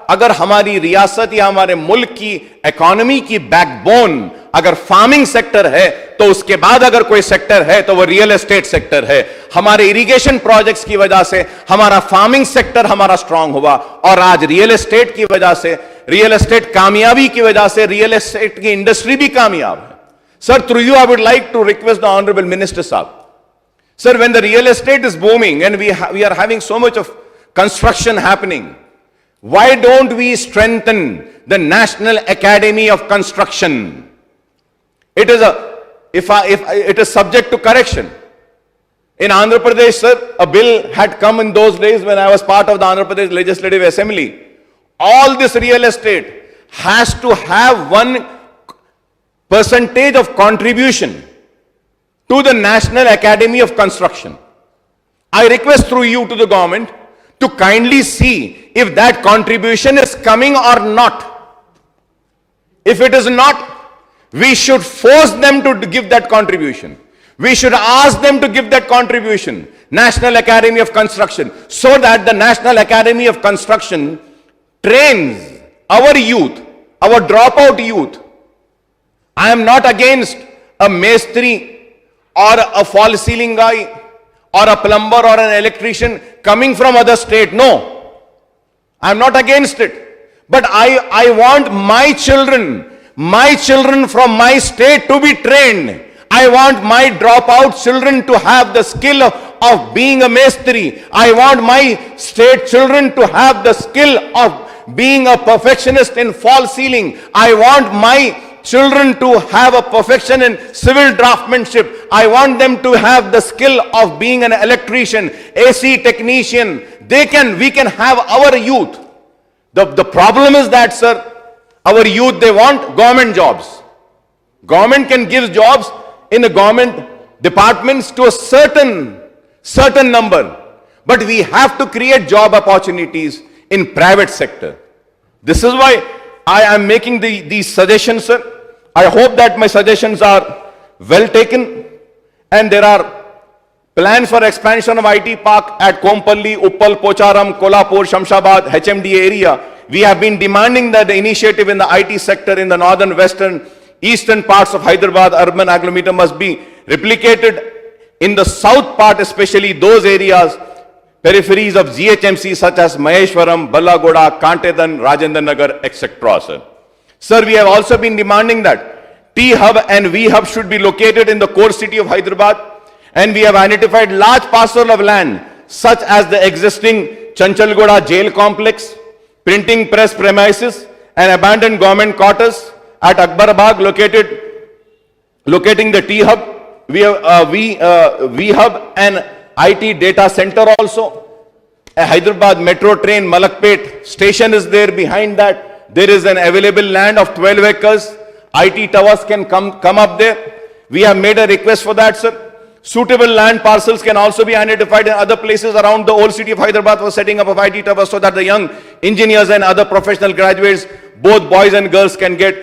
अगर हमारी रियासत या हमारे मुल्क की इकोनॉमी की बैकबोन अगर फार्मिंग सेक्टर है, तो उसके बाद अगर कोई सेक्टर है तो वो रियल एस्टेट सेक्टर है. हमारे इरिगेशन प्रोजेक्ट्स की वजह से हमारा फार्मिंग सेक्टर हमारा स्ट्रांग हुआ, और आज रियल एस्टेट की वजह से, रियल एस्टेट कामयाबी की वजह से रियल एस्टेट की इंडस्ट्री भी कामयाब है. Sir, through you I would like to request the honourable minister साहब, sir, when the real estate is booming and we are having so much of construction happening, why don't we strengthen the National Academy of Construction? It is subject to correction. In Andhra Pradesh, sir, a bill had come in those days when I was part of the Andhra Pradesh Legislative Assembly. All this real estate has to have 1% of contribution to the National Academy of Construction. I request through you to the government to kindly see if that contribution is coming or not. If it is not, We should force them to give that contribution. We should ask them to give that contribution. National Academy of Construction, so that the National Academy of Construction trains our youth, our dropout youth. I am not against a mestri or a fall ceiling guy or a plumber or an electrician coming from other state. No, I am not against it. But I want my children from my state to be trained. I want my dropout children to have the skill of being a mestri. I want my state children to have the skill of being a perfectionist in fall ceiling. I want my children to have a perfection in civil draftsmanship. I want them to have the skill of being an electrician, AC technician. We can have our youth. The problem is that, sir, our youth, they want government jobs. Government can give jobs in the government departments to a certain number. But we have to create job opportunities in private sector. This is why I am making these suggestions, sir. I hope that my suggestions are well taken, and there are plans for expansion of IT park at Kompalli, Uppal, Pocharam, Kolhapur, Shamshabad, HMD area. We have been demanding that the initiative in the IT sector in the northern, western, eastern parts of Hyderabad urban agglomeration must be replicated in the south part, especially those areas, peripheries of GHMC such as Maheshwaram, Ballagoda, Kantedan, Rajendra Nagar, etc. Sir, we have also been demanding that T-Hub and V-Hub should be located in the core city of Hyderabad, and we have identified large parcel of land such as the existing Chanchalgoda jail complex, printing press premises, and abandoned government quarters at Akbarabad locating the T-Hub, V-Hub and IT data center also. A Hyderabad metro train Malakpet station is there. Behind that there is an available land of 12 acres. IT towers can come up there. We have made a request for that, sir. Suitable land parcels can also be identified in other places around the old city of Hyderabad for setting up of IT towers, so that the young engineers and other professional graduates, both boys and girls, can get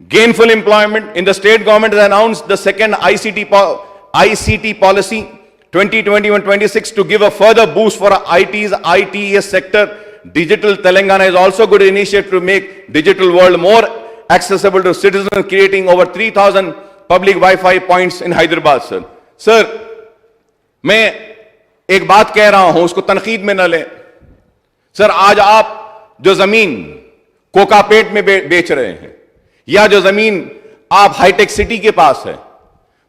gainful employment. In the state government has announced the second ICT policy 2021-26 to give a further boost for ITES sector. Digital Telangana is also a good initiative to make digital world more accessible to citizens, creating over 3,000 public Wi-Fi points in Hyderabad, sir. Sir, मैं एक बात कह रहा हूं, उसको तनकीद में न ले. सर, आज आप जो जमीन कोकापेट में बेच रहे हैं, या जो जमीन आप हाईटेक सिटी के पास है,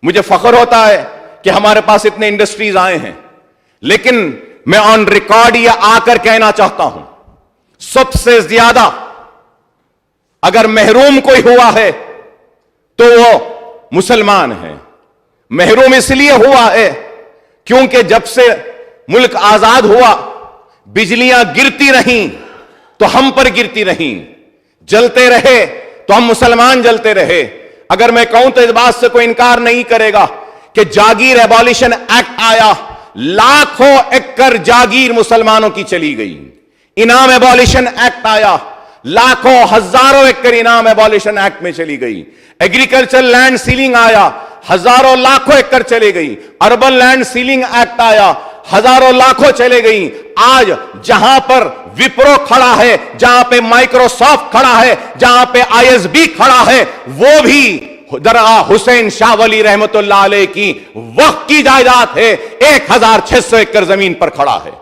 मुझे फख्र होता है कि हमारे पास इतने इंडस्ट्रीज आए हैं, लेकिन मैं ऑन रिकॉर्ड ये आकर कहना चाहता हूं, सबसे ज्यादा अगर महरूम कोई हुआ है तो वो मुसलमान है. महरूम इसलिए हुआ है क्योंकि जब से मुल्क आजाद हुआ, बिजलियां गिरती रहीं तो हम पर गिरती रहीं, जलते रहे तो हम मुसलमान जलते रहे. अगर मैं कहूं तो इस बात से कोई इनकार नहीं करेगा कि जागीर एबॉलिशन एक्ट आया, लाखों एकड़ जागीर मुसलमानों की चली गई. इनाम एबॉलिशन एक्ट आया, लाखों हजारों एकड़ इनाम एबॉलिशन एक्ट में चली गई. एग्रीकल्चर लैंड सीलिंग आया, हजारों लाखों एकड़ चली गई. अर्बन लैंड सीलिंग एक्ट आया, हजारों लाखों चले गई. आज जहां पर विप्रो खड़ा है, जहां पे माइक्रोसॉफ्ट खड़ा है, जहां पे आईएसबी खड़ा है, वो भी दरगाह हुसैन शाह वली रहमतुल्लाह अलैह की वक्फ की जायदाद है. 1600 एकड़ जमीन पर खड़ा है.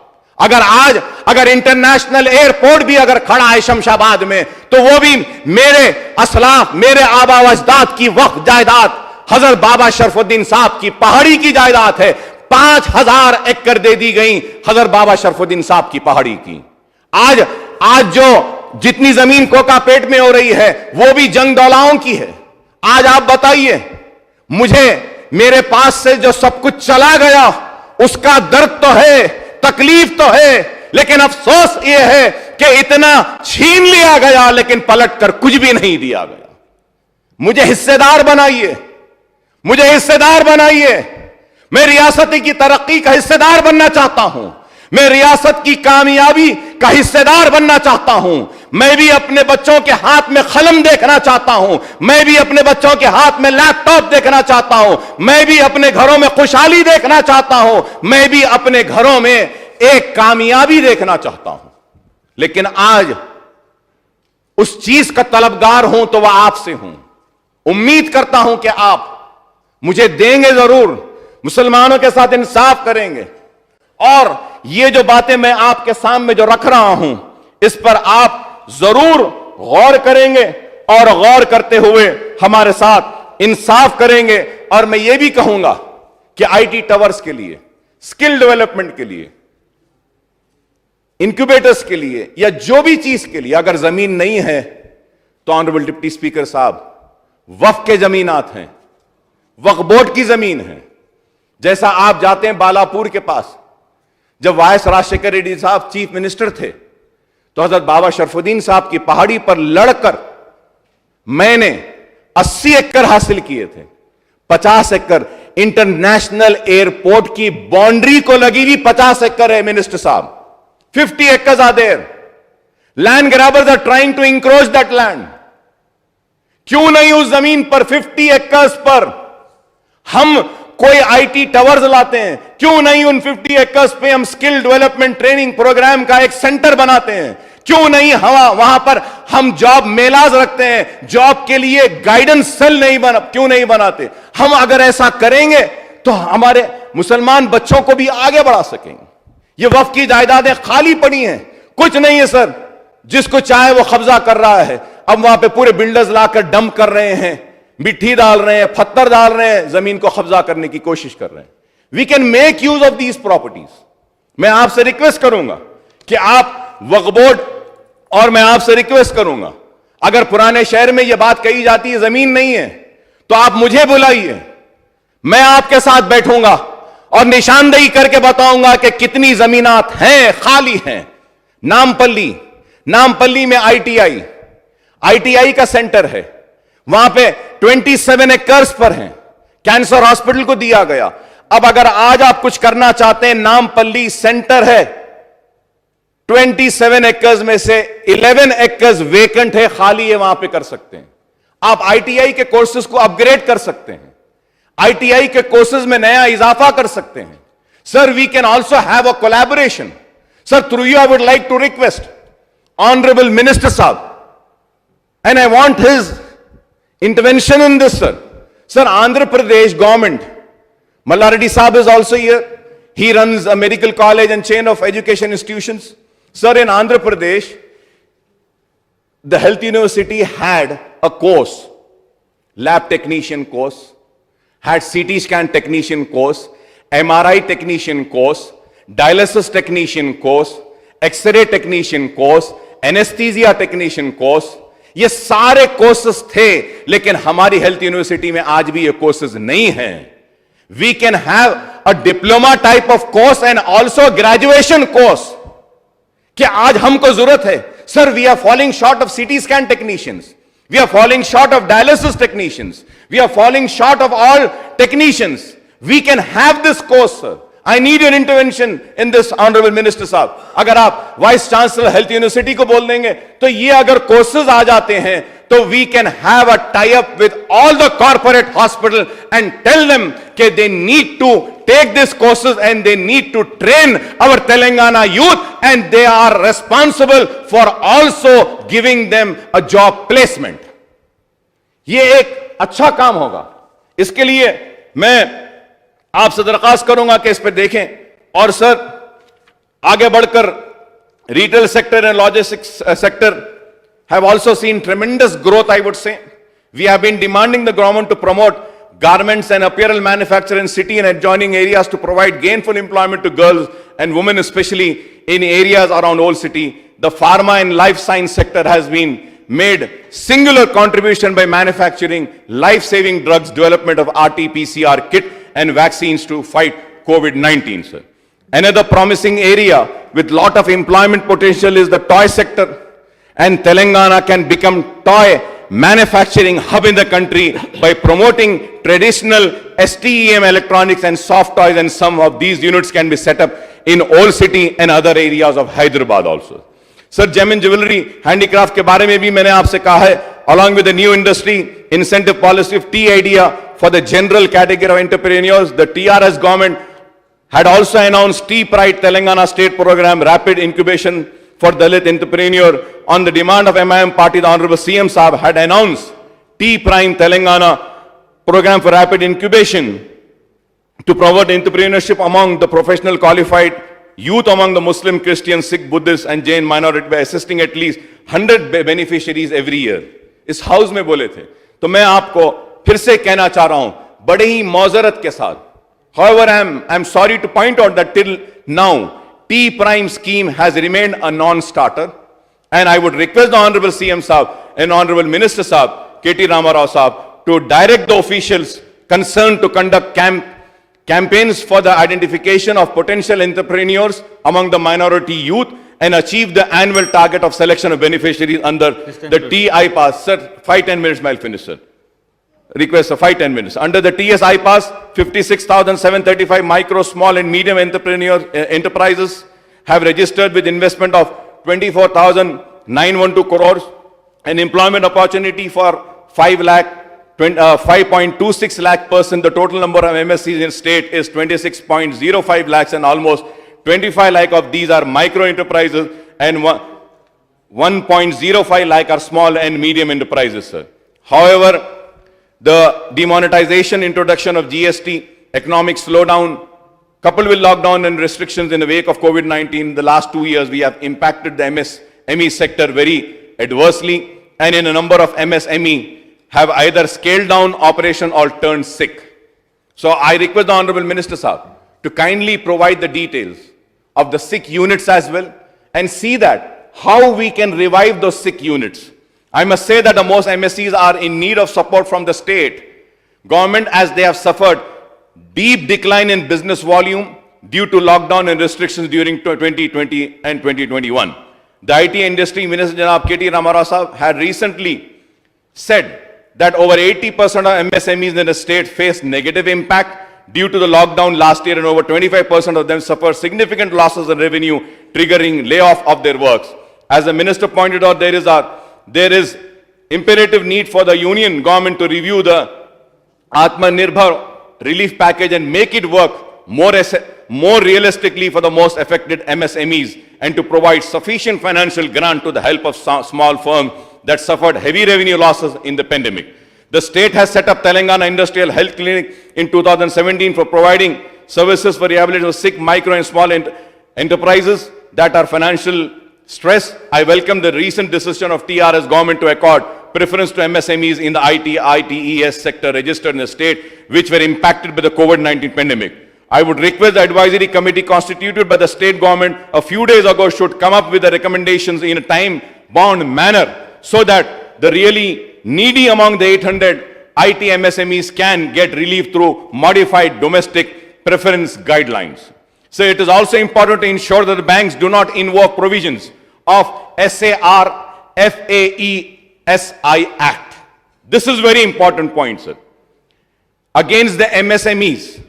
अगर इंटरनेशनल एयरपोर्ट भी अगर खड़ा है शमशाबाद में, तो वो भी मेरे असलाफ, मेरे आबा व अजदाद की वक्फ जायदाद हजरत बाबा शरफुद्दीन साहब की पहाड़ी की जायदाद है. 5000 एकड़ दे दी गई हजरत बाबा शरफुद्दीन साहब की पहाड़ी की. आज जो जितनी जमीन कोकापेट में हो रही है, वो भी जंग दौलाओं की है. आज आप बताइए मुझे, मेरे पास से जो सब कुछ चला गया उसका दर्द तो है, तकलीफ तो है, लेकिन अफसोस यह है कि इतना छीन लिया गया लेकिन पलट कर कुछ भी नहीं दिया गया. मुझे हिस्सेदार बनाइए, मुझे हिस्सेदार बनाइए. मैं रियासत की तरक्की का हिस्सेदार बनना चाहता हूं. मैं रियासत की कामयाबी का हिस्सेदार बनना चाहता हूं. میں بھی اپنے بچوں کے ہاتھ میں قلم دیکھنا چاہتا ہوں, میں بھی اپنے بچوں کے ہاتھ میں لیپ ٹاپ دیکھنا چاہتا ہوں, میں بھی اپنے گھروں میں خوشحالی دیکھنا چاہتا ہوں, میں بھی اپنے گھروں میں ایک کامیابی دیکھنا چاہتا ہوں. لیکن آج اس چیز کا طلبگار ہوں تو وہ آپ سے ہوں. امید کرتا ہوں کہ آپ مجھے دیں گے ضرور, مسلمانوں کے ساتھ انصاف کریں گے, اور یہ جو باتیں میں آپ کے سامنے جو رکھ رہا ہوں اس پر آپ ضرور غور کریں گے, اور غور کرتے ہوئے ہمارے ساتھ انصاف کریں گے. اور میں یہ بھی کہوں گا کہ آئی ٹی ٹاورز کے لیے, سکل ڈیولپمنٹ کے لیے, انکیوبیٹرز کے لیے, یا جو بھی چیز کے لیے اگر زمین نہیں ہے تو آنریبل ڈپٹی اسپیکر صاحب, وقف کے زمینات ہیں, وقف بورڈ کی زمین ہے. جیسا آپ جاتے ہیں بالاپور کے پاس, جب وائس راجشیکھر ریڈی صاحب چیف منسٹر تھے تو حضرت بابا شرف الدین صاحب کی پہاڑی پر لڑ کر میں نے 80 ایکڑ حاصل کیے تھے. 50 ایکڑ انٹرنیشنل ایئرپورٹ کی باؤنڈری کو لگی ہوئی 50 ایکڑ ہے منسٹر صاحب. 50 acres are there. Land grabbers are trying to encroach that land. کیوں نہیں اس زمین پر 50 ایکرز پر ہم کوئی آئی ٹی ٹاورز لاتے ہیں؟ کیوں نہیں ان 50 ایکرز پہ ہم سکل ڈیولپمنٹ ٹریننگ پروگرام کا ایک سینٹر بناتے ہیں؟ کیوں نہیں وہاں پر ہم جاب میلاز رکھتے ہیں, جاب کے لیے گائیڈنس سیل کیوں نہیں بناتے؟ ہم اگر ایسا کریں گے تو ہمارے مسلمان بچوں کو بھی آگے بڑھا سکیں گے. یہ وقف کی جائیدادیں خالی پڑی ہیں, کچھ نہیں ہے سر, جس کو چاہے وہ قبضہ کر رہا ہے. اب وہاں پہ پورے بلڈرز لا کر ڈمپ کر رہے ہیں, مٹی ڈال رہے ہیں, پتھر ڈال رہے ہیں, زمین کو قبضہ کرنے کی کوشش کر رہے ہیں. We can make use of these properties. میں آپ سے ریکویسٹ کروں گا کہ آپ وقف بورڈ, اور میں آپ سے ریکویسٹ کروں گا اگر پرانے شہر میں یہ بات کہی جاتی ہے زمین نہیں ہے تو آپ مجھے بلائیے, میں آپ کے ساتھ بیٹھوں گا اور نشاندہی کر کے بتاؤں گا کہ کتنی زمینات ہیں خالی ہیں. نامپلی میں آئی ٹی آئی کا سینٹر ہے, وہاں پہ 27 ایکرز پر ہیں, کینسر ہاسپٹل کو دیا گیا. اب اگر آج آپ کچھ کرنا چاہتے ہیں, نامپلی سینٹر ہے, 27 ایکرز میں سے 11 ایکرز ویکنٹ ہے, خالی ہے, وہاں پہ کر سکتے ہیں. آپ آئی ٹی آئی کے کورسز کو اپ گریڈ کر سکتے ہیں, آئی ٹی آئی کے کورسز میں نیا اضافہ کر سکتے ہیں. Sir, we can also have a collaboration. Sir, through you I would like to request honourable minister sahib, and I want his intervention in this. Sir, Andhra Pradesh government, Malla Reddy sahib is also here, he runs a medical college and chain of education institutions. Sir, in Andhra Pradesh, the Health University had a course, lab technician course, had CT scan technician course, MRI technician course, dialysis technician course, X-ray technician course, anesthesia technician course. یہ سارے courses تھے, لیکن ہماری health university میں آج بھی یہ courses نہیں ہیں. We can have a diploma type of course and also graduation course. کہ آج ہم کو ضرورت ہے. Sir, we are falling short of CT scan technicians, we are falling short of dialysis technicians, we are falling short of all technicians. We can have this course, sir. I need your intervention in this, honorable minister صاحب. اگر آپ vice chancellor health university کو بول دیں گے تو یہ اگر کورسز آ جاتے ہیں تو we can have a tie-up with all the corporate hospital and tell them that they need to take these courses and they need to train our Telangana youth, and they are responsible for also giving them a job placement. یہ ایک اچھا کام ہوگا. اس کے لیے میں آپ سے درخواست کروں گا کہ اس پہ دیکھیں. اور سر, آگے بڑھ کر retail sector and logistics sector have also seen tremendous growth, I would say. We have been demanding the government to promote garments and apparel manufacture in city and adjoining areas to provide gainful employment to girls and women, especially in areas around old city. The pharma and life science sector has been made singular contribution by manufacturing life-saving drugs, development of RT-PCR kit and vaccines to fight COVID-19, sir. Another promising area with lot of employment potential is the toy sector, and Telangana can become toy manufacturing hub in the country by promoting traditional STEM electronics and soft toys, and some of these units can be set up in Old City and other areas of Hyderabad also. Sir, gem and jewelry, handicraft کے بارے میں بھی میں نے آپ سے کہا ہے, along with the new industry incentive policy of T idea for the general category of entrepreneurs, the TRS government had also announced T Pride Telangana state program, rapid incubation for Dalit entrepreneur. On the demand of MIM party, the Honorable CM Saab had announced T Prime Telangana program for rapid incubation to promote entrepreneurship among the professional qualified youth among the Muslim, Christian, Sikh, Buddhist and Jain minority by assisting at least 100 beneficiaries every year. Us house میں بولے تھے. تو میں آپ کو پھر سے کہنا چاہ رہا ہوں بڑے ہی معذرت کے ساتھ. However, I'm sorry to point out that till now, T Prime scheme has remained a non-starter. And I would request the Honorable CM Saab and Honorable Minister Saab, K.T. Ramarao Saab, to direct the officials concerned to conduct campaigns for the identification of potential entrepreneurs among the minority youth and achieve the annual target of selection of beneficiaries under the TI pass. Sir, 5-10 minutes, I'll finish, sir. Request, sir, 5-10 minutes. Under the TSI pass, 56,735 micro, small and medium enterprises have registered with investment of 24,912 crores, an employment opportunity for 5.26 lakh person. The total number of MSCs in state is 26.05 lakhs and almost 25 lakh of these are micro enterprises and 1.05 lakh are small and medium enterprises, sir. However, the demonetization, introduction of GST, economic slowdown, coupled with lockdown and restrictions in the wake of COVID-19, the last 2 years we have impacted the MSME sector very adversely, and in a number of MSME have either scaled down operation or turned sick. So I request the Honorable Minister Saab to kindly provide the details of the sick units as well and see that how we can revive those sick units. I must say that the most MSCs are in need of support from the state government as they have suffered deep decline in business volume due to lockdown and restrictions during 2020 and 2021. The IT industry Minister Janab K.T. Ramarao Sahab had recently said that over 80% of MSMEs in the state faced negative impact due to the lockdown last year, and over 25% of them suffered significant losses in revenue, triggering layoff of their works. As the minister pointed out, there is imperative need for the union government to review the Atmanirbhar relief package and make it work more realistically for the most affected MSMEs, and to provide sufficient financial grant to the help of small firms that suffered heavy revenue losses in the pandemic. The state has set up Telangana Industrial Health Clinic in 2017 for providing services for rehabilitation of sick micro and small enterprises that are financial stress. I welcome the recent decision of TRS government to accord preference to MSMEs in the ITES sector registered in the state, which were impacted by the COVID-19 pandemic. I would request the advisory committee constituted by the state government a few days ago should come up with the recommendations in a time-bound manner so that the really needy among the 800 IT MSMEs can get relief through modified domestic preference guidelines. So it is also important to ensure that the banks do not invoke provisions of SAR-FAESI Act. This is very important point, sir. Against the MSMEs,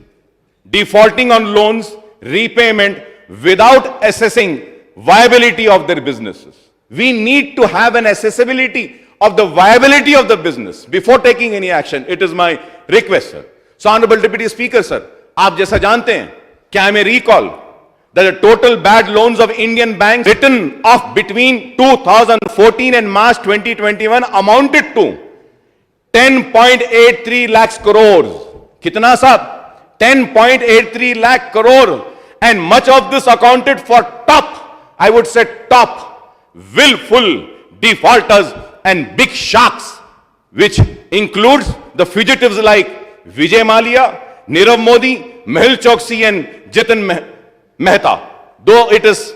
defaulting on loans, repayment without assessing viability of their businesses. We need to have an accessibility of the viability of the business before taking any action. It is my request, sir. So, Honorable Deputy Speaker, sir, aap jaisa jante hain, kya I may recall that the total bad loans of Indian banks written off between 2014 and March 2021 amounted to 10.83 lakhs crores. Kitna sahab? 10.83 lakh crore, and much of this accounted for I would say top willful defaulters and big sharks, which includes the fugitives like Vijay Mallya, Nirav Modi, Mehul Choksi and Jitin Mehta. Though it is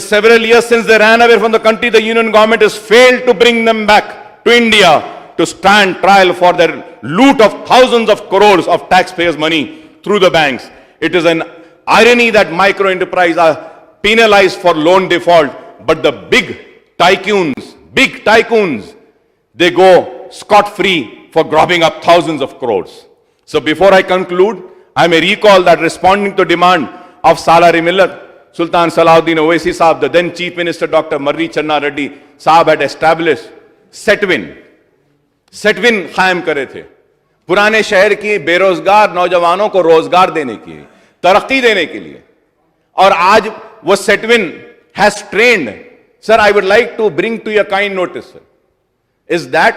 several years since they ran away from the country, the union government has failed to bring them back to India to stand trial for their loot of thousands of crores of taxpayers' money through the banks. It is an irony that micro enterprises are penalized for loan default, but the big tycoons, they go scot-free for grabbing up thousands of crores. So before I conclude, I may recall that responding to demand of Salari Miller, Sultan Salahuddin Owaisi Saab, the then Chief Minister Dr. Marri Channa Reddy Saab had established सेटविन कायम करे थे, पुराने शहर की बेरोजगार नौजवानों को रोजगार देने के लिए, तरक्की देने के लिए. और आज वो Setwin has trained, sir I would like to bring to your kind notice sir, is that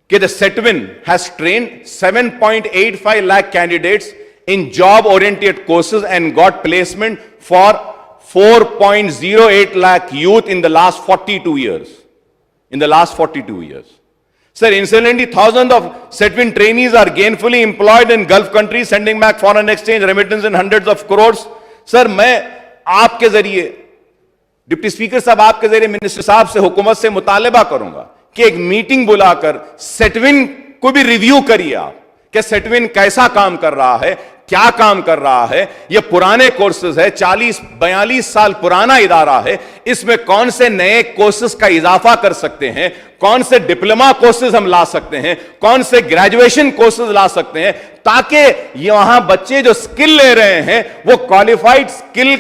कि the Setwin has trained 7.85 lakh candidates in job oriented courses and got placement for 4.08 lakh youth in the last 42 years. In the last 42 years. Sir, incidentally, thousands of Setvin trainees are gainfully employed in Gulf countries, sending back foreign exchange remittance in hundreds of crores. Sir, मैं आपके जरिए, deputy speaker साहब आपके जरिए minister साहब से, हुकूमत से मुतालिबा करूंगा कि एक मीटिंग बुलाकर सेटविन को भी रिव्यू करिए आप, कि सेटविन कैसा काम कर रहा है, क्या काम कर रहा है. ये पुराने कोर्सेज है, 40-42 साल पुराना इदारा है, इसमें कौन से नए कोर्सेज का इजाफा कर सकते हैं, कौन से डिप्लोमा कोर्सेज हम ला सकते हैं, कौन से ग्रेजुएशन कोर्सेज ला सकते हैं, ताकि यहां बच्चे जो स्किल ले रहे हैं वो क्वालिफाइड स्किल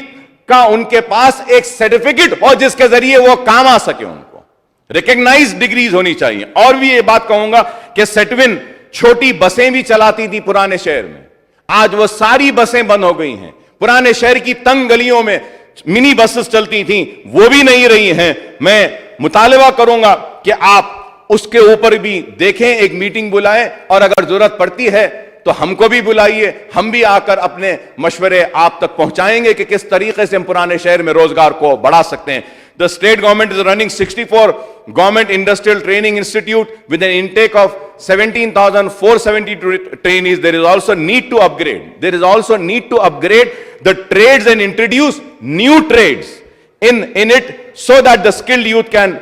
का उनके पास एक सर्टिफिकेट हो जिसके जरिए वो काम आ सके, उनको रिकॉग्नाइज डिग्रीज होनी चाहिए. और भी ये बात कहूंगा कि सेटविन छोटी बसें भी चलाती थी पुराने शहर में, आज वो सारी बसें बंद हो गई हैं. पुराने शहर की तंग गलियों में मिनी बसेस चलती थी, वो भी नहीं रही हैं. मैं मुतालिबा करूंगा कि आप उसके ऊपर भी देखें, एक मीटिंग बुलाएं, और अगर जरूरत पड़ती है तो हमको भी बुलाइए, हम भी आकर अपने मशवरे आप तक पहुंचाएंगे कि किस तरीके से हम पुराने शहर में रोजगार को बढ़ा सकते हैं. The state government is running 64 government industrial training institute with an intake of 17,472 trainees. There is also need to upgrade. There is also need to upgrade the trades and introduce new trades in it so that the skilled youth can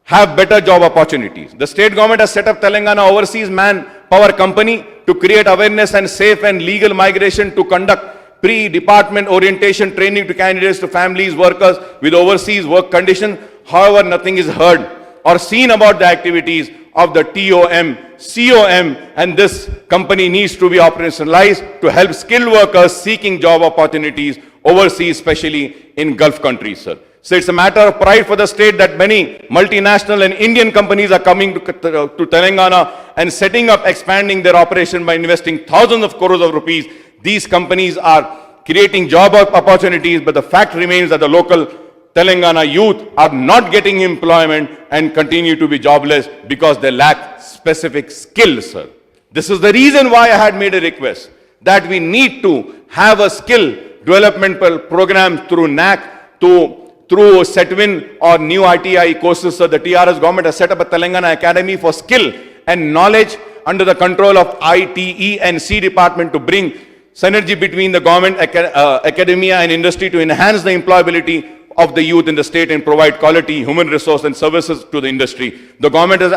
have better job opportunities. The state government has set up Telangana Overseas Manpower Company to create awareness and safe and legal migration, to conduct pre-department orientation training to candidates, to families, workers with overseas work conditions. However, nothing is heard or seen about the activities of the TOM, COM, and this company needs to be operationalized to help skilled workers seeking job opportunities overseas, especially in Gulf countries, sir. So it's a matter of pride for the state that many multinational and Indian companies are coming to Telangana and setting up, expanding their operation by investing thousands of crores of rupees. These companies are creating job opportunities, but the fact remains that the local Telangana youth are not getting employment and continue to be jobless because they lack specific skills, sir. This is the reason why I had made a request that we need to have a skill development program through NAC, through Setvin or new ITI courses. So the TRS government has set up a Telangana Academy for Skill and Knowledge under the control of ITE and C department to bring synergy between the government, academia and industry to enhance the employability of the youth in the state and provide quality human resource and services to the industry. The government has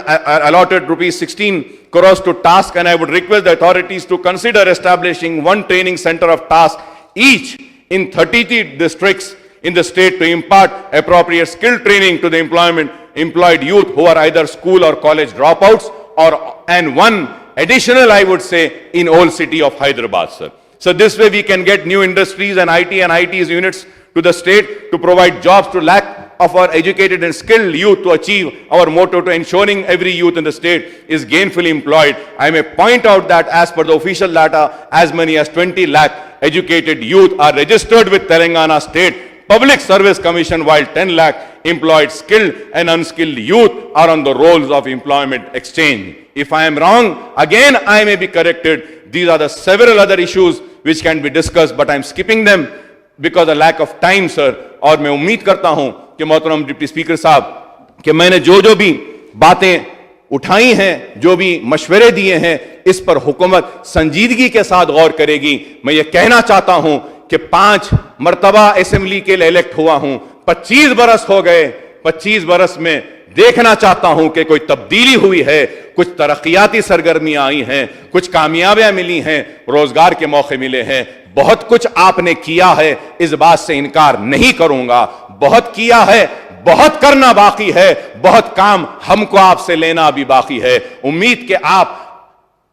allotted rupees 16 crores to TASK, and I would request the authorities to consider establishing one training center of TASK each in 33 districts in the state to impart appropriate skill training to the employed youth who are either school or college dropouts, and one additional, I would say, in old city of Hyderabad, sir. So this way we can get new industries and IT's units to the state to provide jobs to lack of our educated and skilled youth to achieve our motto to ensuring every youth in the state is gainfully employed. I may point out that as per the official data, as many as 20 lakh educated youth are registered with Telangana State Public Service Commission, while 10 lakh employed skilled and unskilled youth are on the rolls of employment exchange. If I am wrong, again I may be corrected. These are the several other issues which can be discussed, but I am skipping them because of lack of time, sir. और मैं उम्मीद करता हूं कि मोहतरम deputy speaker साहब कि मैंने जो भी बातें उठाई हैं, जो भी मशवरे दिए हैं, इस पर हुकूमत संजीदगी के साथ गौर करेगी. मैं ये कहना चाहता हूं कि 5 मर्तबा असेंबली के लिए इलेक्ट हुआ हूं, 25 बरस हो गए. 25 बरस में देखना चाहता हूं कि कोई तब्दीली हुई है, कुछ तरक्याती सरगर्मियां आई हैं, कुछ कामयाबियां मिली हैं, रोजगार के मौके मिले हैं. बहुत कुछ आपने किया है, इस बात से इनकार नहीं करूंगा. बहुत किया है, बहुत करना बाकी है, बहुत काम हमको आपसे लेना भी बाकी है. उम्मीद कि आप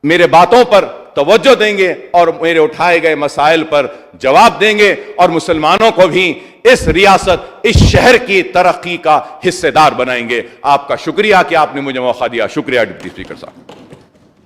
मेरे बातों पर توجہ دیں گے اور میرے اٹھائے گئے مسائل پر جواب دیں گے اور مسلمانوں کو بھی اس ریاست اس شہر کی ترقی کا حصے دار بنائیں گے. آپ کا شکریہ کہ آپ نے مجھے موقع دیا. شکریہ ڈپٹی اسپیکر صاحب.